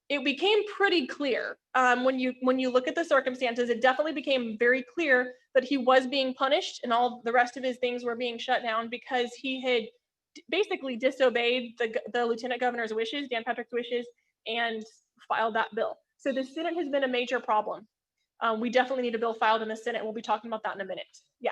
it became pretty clear when you look at the circumstances, it definitely became very clear that he was being punished and all the rest of his things were being shut down because he had basically disobeyed the lieutenant governor's wishes, Dan Patrick's wishes, and filed that bill. So the Senate has been a major problem. We definitely need a bill filed in the Senate. We'll be talking about that in a minute. Yeah.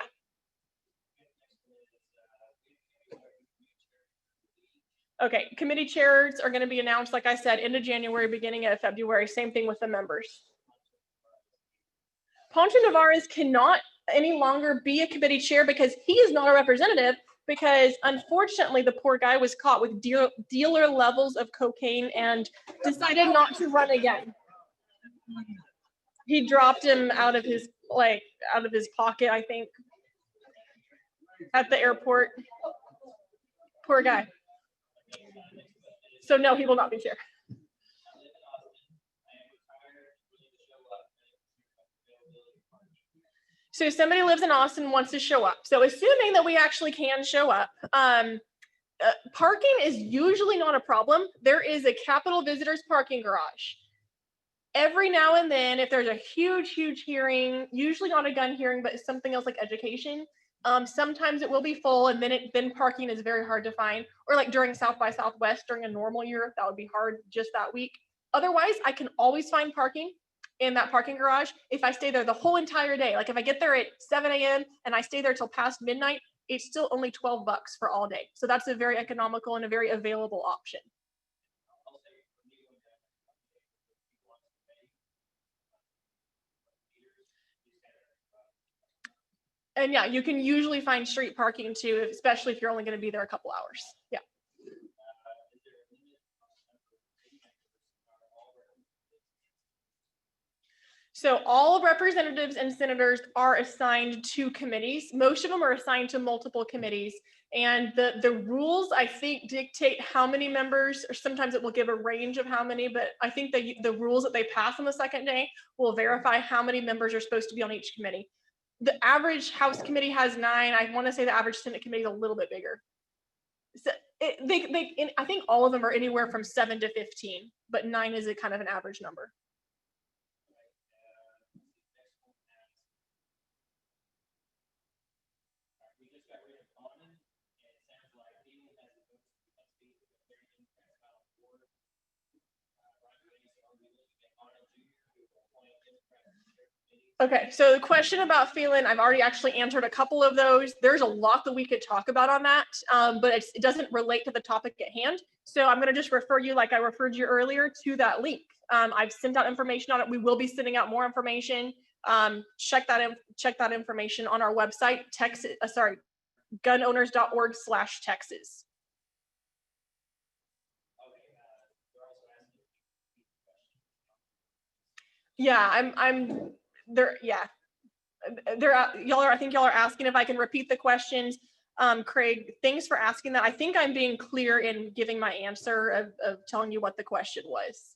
Okay, committee chairs are going to be announced, like I said, end of January, beginning of February. Same thing with the members. Poncho Nevarez cannot any longer be a committee chair because he is not a representative, because unfortunately the poor guy was caught with dealer levels of cocaine and decided not to run again. He dropped him out of his pocket, I think, at the airport. Poor guy. So no, he will not be here. So somebody lives in Austin and wants to show up. So assuming that we actually can show up, parking is usually not a problem. There is a Capitol Visitors parking garage. Every now and then, if there's a huge hearing, usually not a gun hearing, but something else like education, sometimes it will be full, and then parking is very hard to find. Or like during South by Southwest during a normal year, that would be hard just that week. Otherwise, I can always find parking in that parking garage if I stay there the whole entire day. Like if I get there at 7 a.m. and I stay there till past midnight, it's still only $12 for all day. So that's a very economical and a very available option. And yeah, you can usually find street parking too, especially if you're only going to be there a couple hours. Yeah. So all representatives and senators are assigned to committees. Most of them are assigned to multiple committees. And the rules, I think, dictate how many members, or sometimes it will give a range of how many, but I think the rules that they pass on the second day will verify how many members are supposed to be on each committee. The average House committee has 9. I want to say the average Senate committee is a little bit bigger. So I think all of them are anywhere from 7 to 15, but 9 is a kind of an average number. Okay, so the question about Phelan, I've already actually answered a couple of those. There's a lot that we could talk about on that, but it doesn't relate to the topic at hand. So I'm gonna just refer you, like I referred you earlier, to that link. I've sent out information on it. We will be sending out more information. Check that information on our website, gunowners.org/Texas. Yeah, I'm there. Yeah, I think y'all are asking if I can repeat the questions. Craig, thanks for asking that. I think I'm being clear in giving my answer of telling you what the question was.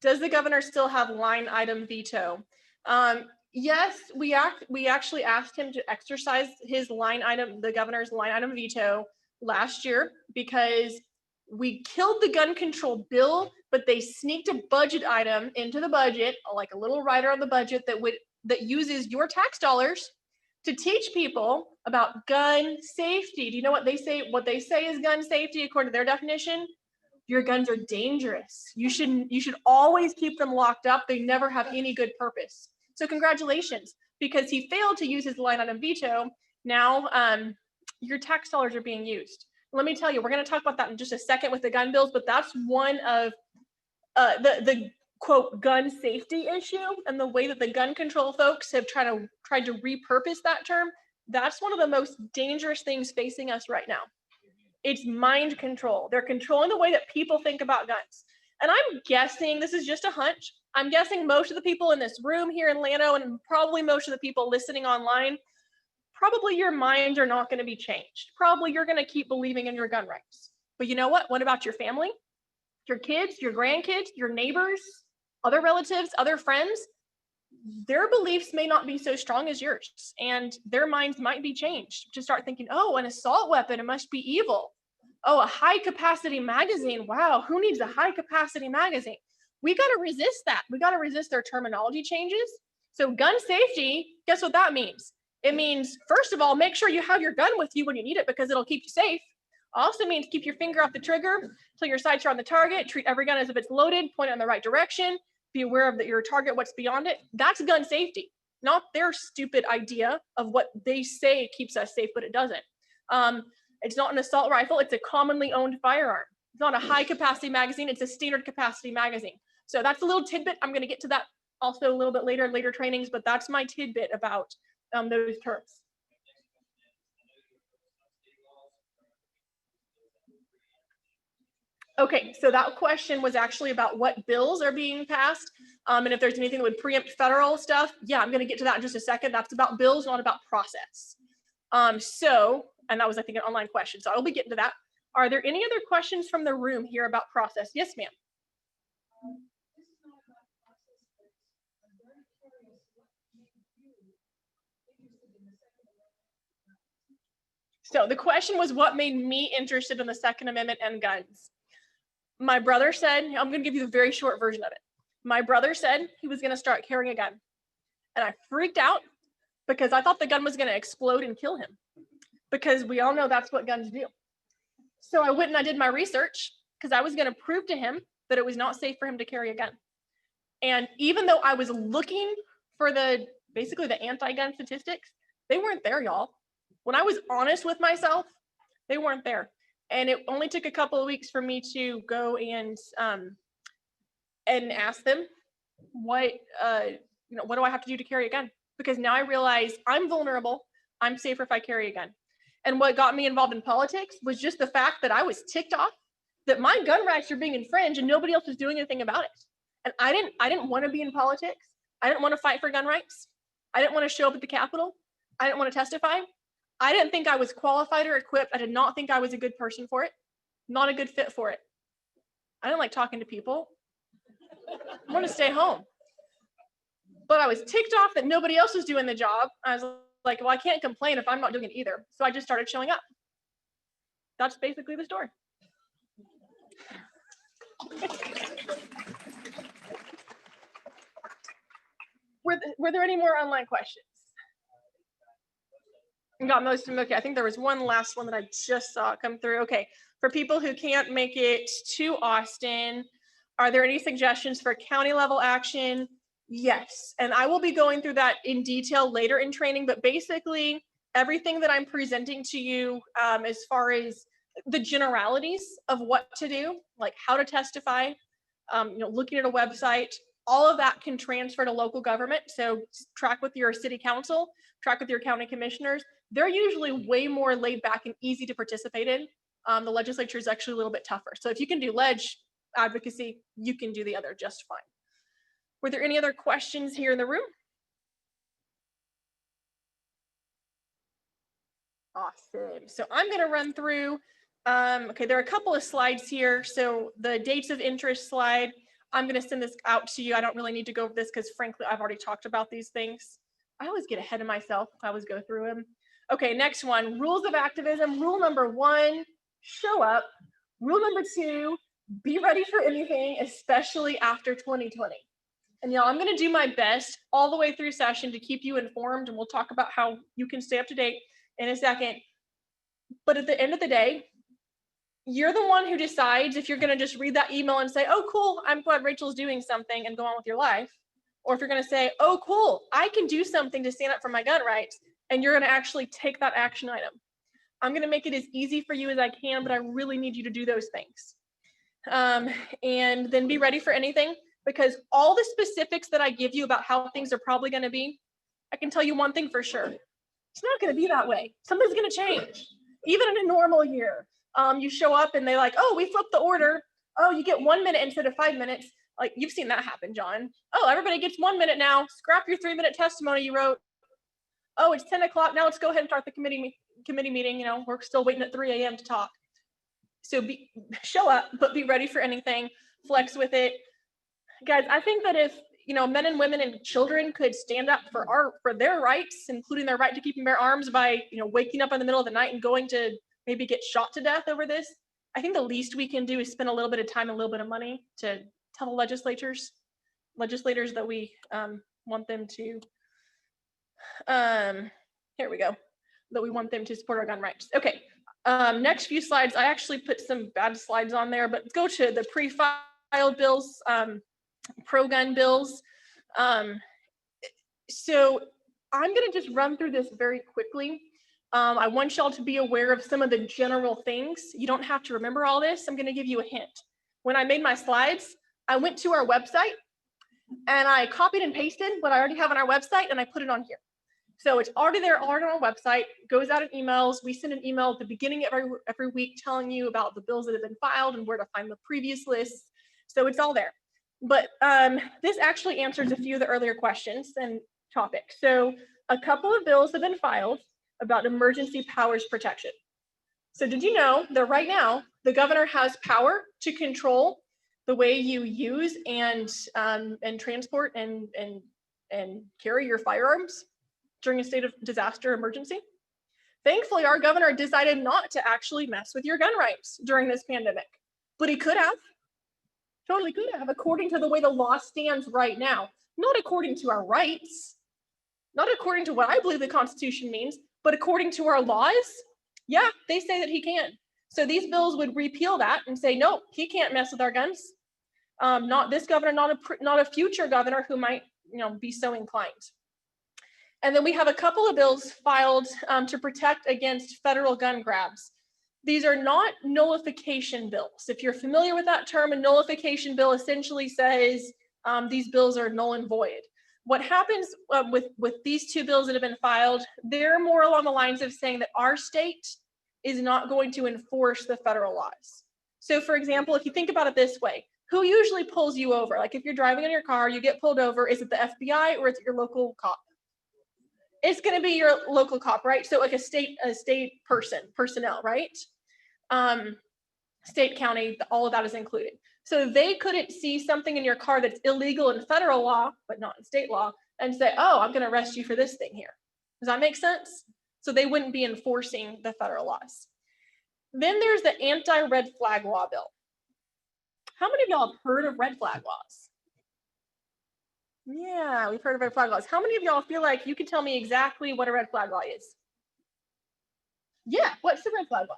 Does the governor still have line item veto? Yes, we actually asked him to exercise his the governor's line item veto last year because we killed the gun control bill, but they sneaked a budget item into the budget, like a little rider on the budget that uses your tax dollars to teach people about gun safety. Do you know what they say? What they say is gun safety according to their definition? Your guns are dangerous. You should always keep them locked up. They never have any good purpose. So congratulations, because he failed to use his line item veto. Now your tax dollars are being used. Let me tell you, we're going to talk about that in just a second with the gun bills, but that's one of the quote gun safety issue, and the way that the gun control folks have tried to repurpose that term. That's one of the most dangerous things facing us right now. It's mind control. They're controlling the way that people think about guns. And I'm guessing, this is just a hunch, I'm guessing most of the people in this room here in Llano, and probably most of the people listening online, probably your minds are not going to be changed. Probably you're going to keep believing in your gun rights. But you know what? What about your family, your kids, your grandkids, your neighbors, other relatives, other friends? Their beliefs may not be so strong as yours, and their minds might be changed to start thinking, oh, an assault weapon, it must be evil. Oh, a high capacity magazine. Wow, who needs a high capacity magazine? We got to resist that. We got to resist their terminology changes. So gun safety, guess what that means? It means, first of all, make sure you have your gun with you when you need it, because it'll keep you safe. Also means keep your finger off the trigger until your sights are on the target. Treat every gun as if it's loaded, point it in the right direction. Be aware of your target, what's beyond it. That's gun safety, not their stupid idea of what they say keeps us safe, but it doesn't. It's not an assault rifle. It's a commonly owned firearm. It's not a high capacity magazine. It's a standard capacity magazine. So that's a little tidbit. I'm going to get to that also a little bit later in later trainings, but that's my tidbit about those terms. Okay, so that question was actually about what bills are being passed, and if there's anything that would preempt federal stuff. Yeah, I'm gonna get to that in just a second. That's about bills, not about process. And that was, I think, an online question, so I'll be getting to that. Are there any other questions from the room here about process? Yes, ma'am. So the question was, what made me interested in the Second Amendment and guns? My brother said, I'm going to give you the very short version of it. My brother said he was going to start carrying a gun. And I freaked out because I thought the gun was going to explode and kill him, because we all know that's what guns do. So I went and I did my research because I was going to prove to him that it was not safe for him to carry a gun. And even though I was looking for basically the anti-gun statistics, they weren't there, y'all. When I was honest with myself, they weren't there. And it only took a couple of weeks for me to go and ask them, what do I have to do to carry a gun? Because now I realize I'm vulnerable. I'm safer if I carry a gun. And what got me involved in politics was just the fact that I was ticked off that my gun rights are being infringed and nobody else was doing anything about it. And I didn't want to be in politics. I didn't want to fight for gun rights. I didn't want to show up at the Capitol. I didn't want to testify. I didn't think I was qualified or equipped. I did not think I was a good person for it. Not a good fit for it. I didn't like talking to people. I want to stay home. But I was ticked off that nobody else was doing the job. I was like, well, I can't complain if I'm not doing it either. So I just started showing up. That's basically the story. Were there any more online questions? Got most of them. Okay, I think there was one last one that I just saw come through. Okay, for people who can't make it to Austin, are there any suggestions for county level action? Yes, and I will be going through that in detail later in training, but basically everything that I'm presenting to you as far as the generalities of what to do, like how to testify, looking at a website, all of that can transfer to local government. So track with your city council, track with your county commissioners. They're usually way more laid back and easy to participate in. The legislature is actually a little bit tougher. So if you can do ledge advocacy, you can do the other just fine. Were there any other questions here in the room? Awesome. So I'm going to run through. Okay, there are a couple of slides here. So the dates of interest slide, I'm going to send this out to you. I don't really need to go over this because frankly, I've already talked about these things. I always get ahead of myself if I always go through them. Okay, next one, rules of activism. Rule number 1, show up. Rule number 2, be ready for anything, especially after 2020. And y'all, I'm going to do my best all the way through session to keep you informed, and we'll talk about how you can stay up to date in a second. But at the end of the day, you're the one who decides if you're going to just read that email and say, oh, cool, I'm glad Rachel's doing something, and go on with your life. Or if you're going to say, oh, cool, I can do something to stand up for my gun rights, and you're going to actually take that action item. I'm going to make it as easy for you as I can, but I really need you to do those things. And then be ready for anything, because all the specifics that I give you about how things are probably going to be, I can tell you one thing for sure. It's not going to be that way. Something's going to change. Even in a normal year, you show up and they're like, oh, we flipped the order. Oh, you get 1 minute instead of 5 minutes. Like, you've seen that happen, John. Oh, everybody gets 1 minute now. Scrap your 3-minute testimony you wrote. Oh, it's 10 o'clock. Now let's go ahead and start the committee meeting. We're still waiting at 3 a.m. to talk. So show up, but be ready for anything. Flex with it. Guys, I think that if men and women and children could stand up for their rights, including their right to keep and bear arms by waking up in the middle of the night and going to maybe get shot to death over this, I think the least we can do is spend a little bit of time and a little bit of money to tell the legislators that we want them to here we go, that we want them to support our gun rights. Okay, next few slides, I actually put some bad slides on there, but go to the pre-filed bills, pro-gun bills. So I'm going to just run through this very quickly. I want y'all to be aware of some of the general things. You don't have to remember all this. I'm going to give you a hint. When I made my slides, I went to our website and I copied and pasted what I already have on our website and I put it on here. So it's already there, already on our website, goes out in emails. We send an email at the beginning of every week telling you about the bills that have been filed and where to find the previous lists. So it's all there. But this actually answers a few of the earlier questions and topics. So a couple of bills have been filed about emergency powers protection. So did you know that right now the governor has power to control the way you use and transport and carry your firearms during a state of disaster emergency? Thankfully, our governor decided not to actually mess with your gun rights during this pandemic, but he could have, totally could have, according to the way the law stands right now, not according to our rights, not according to what I believe the Constitution means, but according to our laws. Yeah, they say that he can. So these bills would repeal that and say, no, he can't mess with our guns. Not this governor, not a future governor who might, be so inclined. And then we have a couple of bills filed to protect against federal gun grabs. These are not nullification bills. If you're familiar with that term, a nullification bill essentially says these bills are null and void. What happens with these two bills that have been filed, they're more along the lines of saying that our state is not going to enforce the federal laws. So for example, if you think about it this way, who usually pulls you over? Like if you're driving in your car, you get pulled over, is it the FBI or is it your local cop? It's going to be your local cop, right? So like a state personnel, right? State, county, all of that is included. So they couldn't see something in your car that's illegal in federal law, but not in state law, and say, oh, I'm going to arrest you for this thing here. Does that make sense? So they wouldn't be enforcing the federal laws. Then there's the anti-red flag law bill. How many of y'all have heard of red flag laws? Yeah, we've heard of red flag laws. How many of y'all feel like you can tell me exactly what a red flag law is? Yeah, what's the red flag law?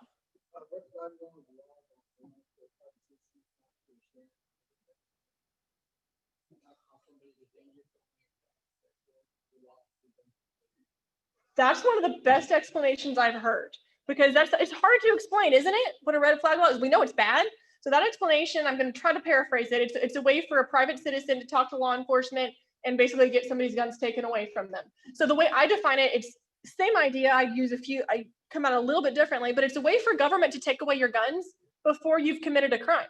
That's one of the best explanations I've heard, because it's hard to explain, isn't it? What a red flag law is. We know it's bad. So that explanation, I'm going to try to paraphrase it. It's a way for a private citizen to talk to law enforcement and basically get somebody's guns taken away from them. So the way I define it, it's the same idea. I come out a little bit differently, but it's a way for government to take away your guns before you've committed a crime.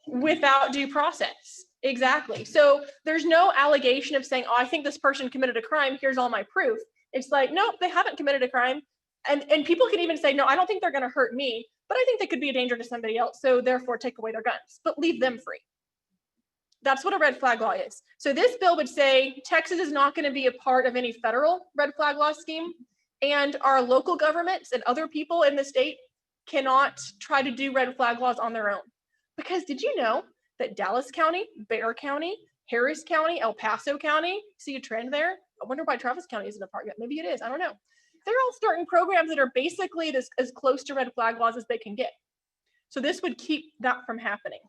Without due process. Exactly. So there's no allegation of saying, oh, I think this person committed a crime, here's all my proof. It's like, nope, they haven't committed a crime. And people can even say, no, I don't think they're going to hurt me, but I think they could be a danger to somebody else, so therefore take away their guns, but leave them free. That's what a red flag law is. So this bill would say Texas is not going to be a part of any federal red flag law scheme, and our local governments and other people in the state cannot try to do red flag laws on their own. Because did you know that Dallas County, Bexar County, Harris County, El Paso County, see a trend there? I wonder why Travis County isn't a part yet. Maybe it is, I don't know. They're all starting programs that are basically as close to red flag laws as they can get. So this would keep that from happening,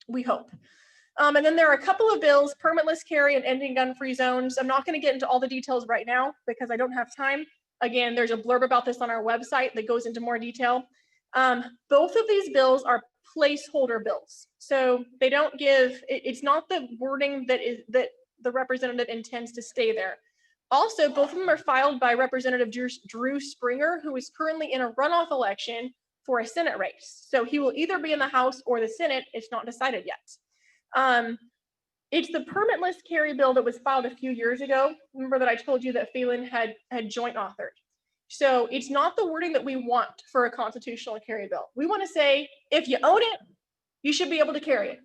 we hope. And then there are a couple of bills, permitless carry and ending gun-free zones. I'm not going to get into all the details right now because I don't have time. Again, there's a blurb about this on our website that goes into more detail. Both of these bills are placeholder bills. So they don't give, it's not the wording that the representative intends to stay there. Also, both of them are filed by Representative Drew Springer, who is currently in a runoff election for a Senate race. So he will either be in the House or the Senate. It's not decided yet. It's the permitless carry bill that was filed a few years ago. Remember that I told you that Phelan had joint authored. So it's not the wording that we want for a constitutional carry bill. We want to say, if you own it, you should be able to carry it.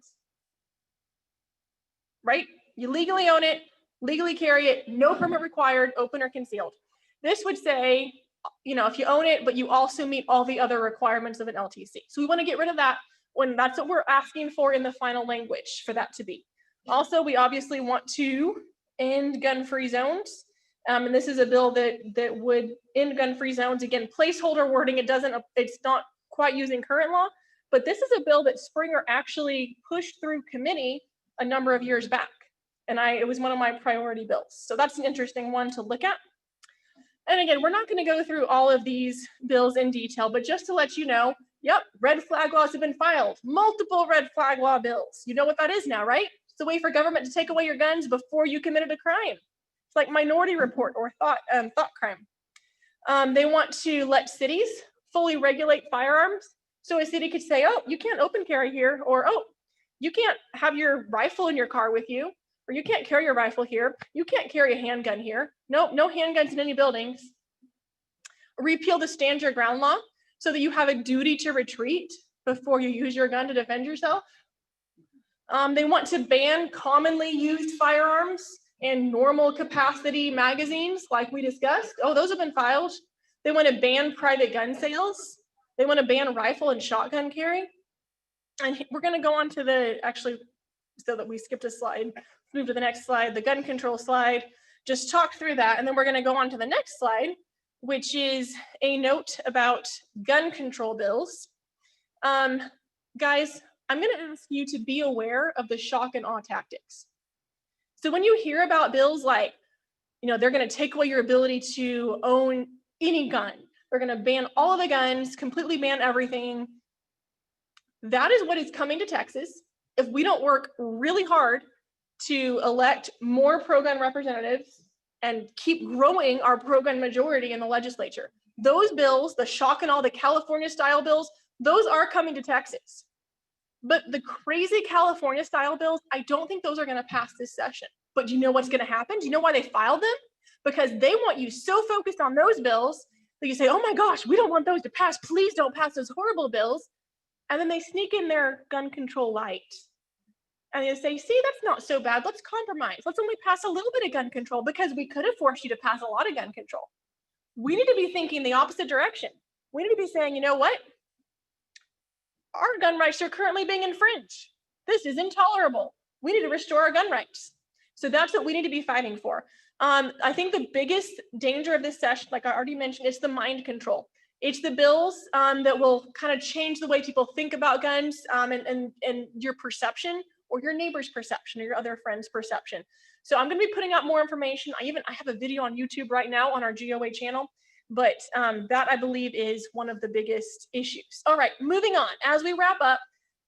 Right? You legally own it, legally carry it, no permit required, open or concealed. This would say, if you own it, but you also meet all the other requirements of an LTC. So we want to get rid of that when that's what we're asking for in the final language for that to be. Also, we obviously want to end gun-free zones. And this is a bill that would end gun-free zones. Again, placeholder wording, it's not quite using current law, but this is a bill that Springer actually pushed through committee a number of years back. And it was one of my priority bills. So that's an interesting one to look at. And again, we're not going to go through all of these bills in detail, but just to let you know, yep, red flag laws have been filed. Multiple red flag law bills. You know what that is now, right? It's a way for government to take away your guns before you committed a crime. It's like Minority Report or thought crime. They want to let cities fully regulate firearms. So a city could say, oh, you can't open carry here, or oh, you can't have your rifle in your car with you, or you can't carry your rifle here. You can't carry a handgun here. No handguns in any buildings. Repeal the stand your ground law so that you have a duty to retreat before you use your gun to defend yourself. They want to ban commonly used firearms and normal capacity magazines like we discussed. Oh, those have been filed. They want to ban private gun sales. They want to ban rifle and shotgun carry. And we're going to go on to the, actually, so that we skipped a slide, move to the next slide, the gun control slide, just talk through that. And then we're going to go on to the next slide, which is a note about gun control bills. Guys, I'm going to ask you to be aware of the shock and awe tactics. So when you hear about bills like, they're going to take away your ability to own any gun, they're going to ban all of the guns, completely ban everything. That is what is coming to Texas if we don't work really hard to elect more pro-gun representatives and keep growing our pro-gun majority in the legislature. Those bills, the shock and awe, the California style bills, those are coming to Texas. But the crazy California style bills, I don't think those are going to pass this session. But do you know what's going to happen? Do you know why they filed them? Because they want you so focused on those bills that you say, oh my gosh, we don't want those to pass. Please don't pass those horrible bills. And then they sneak in their gun control light. And they say, see, that's not so bad. Let's compromise. Let's only pass a little bit of gun control because we could have forced you to pass a lot of gun control. We need to be thinking the opposite direction. We need to be saying, you know what? Our gun rights are currently being infringed. This is intolerable. We need to restore our gun rights. So that's what we need to be fighting for. I think the biggest danger of this session, like I already mentioned, is the mind control. It's the bills that will kind of change the way people think about guns and your perception or your neighbor's perception or your other friend's perception. So I'm going to be putting out more information. I have a video on YouTube right now on our GOA channel, but that I believe is one of the biggest issues. All right, moving on. As we wrap up,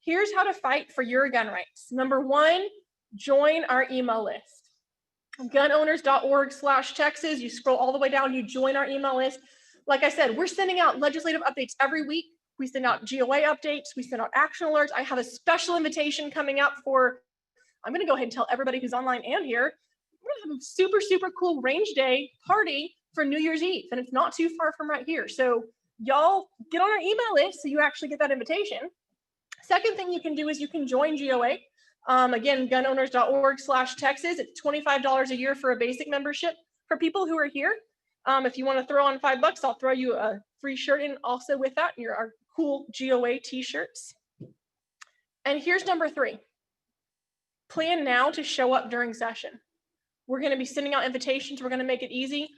here's how to fight for your gun rights. Number one, join our email list. gunowners.org/Texas. You scroll all the way down, you join our email list. Like I said, we're sending out legislative updates every week. We send out GOA updates. We send out action alerts. I have a special invitation coming up for, I'm going to go ahead and tell everybody who's online and here, we're going to have a super, super cool range day party for New Year's Eve. And it's not too far from right here. So y'all get on our email list so you actually get that invitation. Second thing you can do is you can join GOA. Again, gunowners.org/Texas. It's $25 a year for a basic membership. For people who are here, if you want to throw on $5, I'll throw you a free shirt in also with that. Our cool GOA t-shirts. And here's number 3. Plan now to show up during session. We're going to be sending out invitations. We're going to make it easy.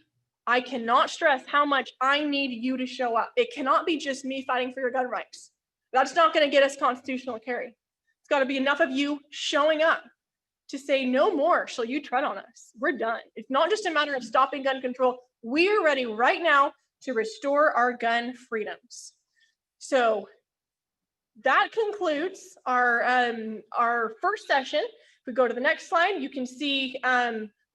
I cannot stress how much I need you to show up. It cannot be just me fighting for your gun rights. That's not going to get us constitutional carry. It's got to be enough of you showing up to say, no more shall you tread on us. We're done. It's not just a matter of stopping gun control. We are ready right now to restore our gun freedoms. So that concludes our first session. If we go to the next slide, you can see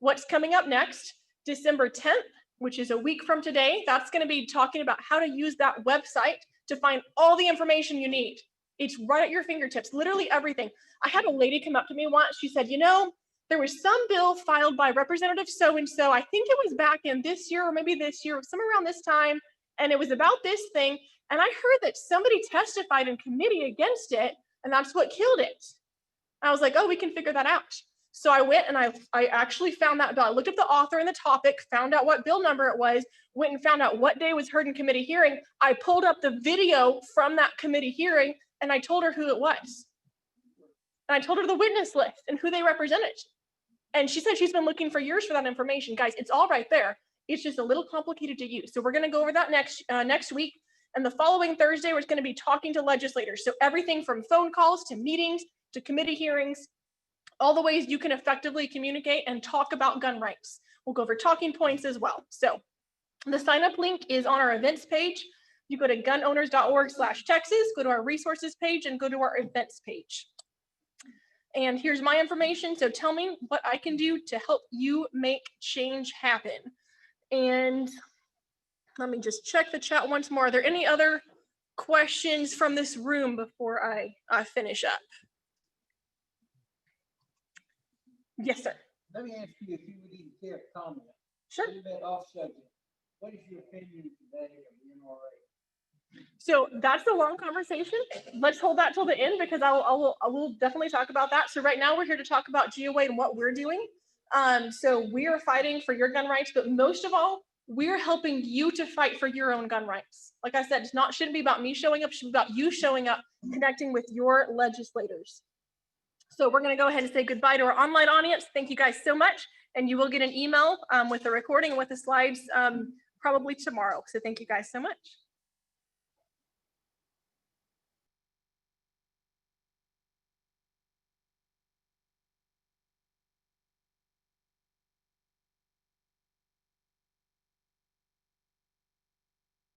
what's coming up next. December 10th, which is a week from today, that's going to be talking about how to use that website to find all the information you need. It's right at your fingertips, literally everything. I had a lady come up to me once. She said, there was some bill filed by Representative so-and-so. I think it was back in this year or maybe this year, somewhere around this time. And it was about this thing. And I heard that somebody testified in committee against it. And that's what killed it. I was like, oh, we can figure that out. So I went and I actually found that bill. I looked up the author and the topic, found out what bill number it was, went and found out what day was heard in committee hearing. I pulled up the video from that committee hearing and I told her who it was. And I told her the witness list and who they represented. And she said she's been looking for years for that information. Guys, it's all right there. It's just a little complicated to use. So we're going to go over that next week. And the following Thursday, we're going to be talking to legislators. So everything from phone calls to meetings to committee hearings, all the ways you can effectively communicate and talk about gun rights. We'll go over talking points as well. So the sign-up link is on our events page. You go to gunowners.org/Texas, go to our resources page and go to our events page. and here's my information. So tell me what I can do to help you make change happen. And let me just check the chat once more. Are there any other questions from this room before I finish up? Yes, sir. Let me ask you if you would even care to comment. Sure. A little bit off subject. What is your opinion today of the NRA? So that's a long conversation. Let's hold that till the end because I will definitely talk about that. So right now we're here to talk about GeoWay and what we're doing. So we are fighting for your gun rights, but most of all, we're helping you to fight for your own gun rights. Like I said, shouldn't be about me showing up, it should be about you showing up, connecting with your legislators. So we're going to go ahead and say goodbye to our online audience. Thank you guys so much. And you will get an email with the recording and with the slides probably tomorrow. So thank you guys so much.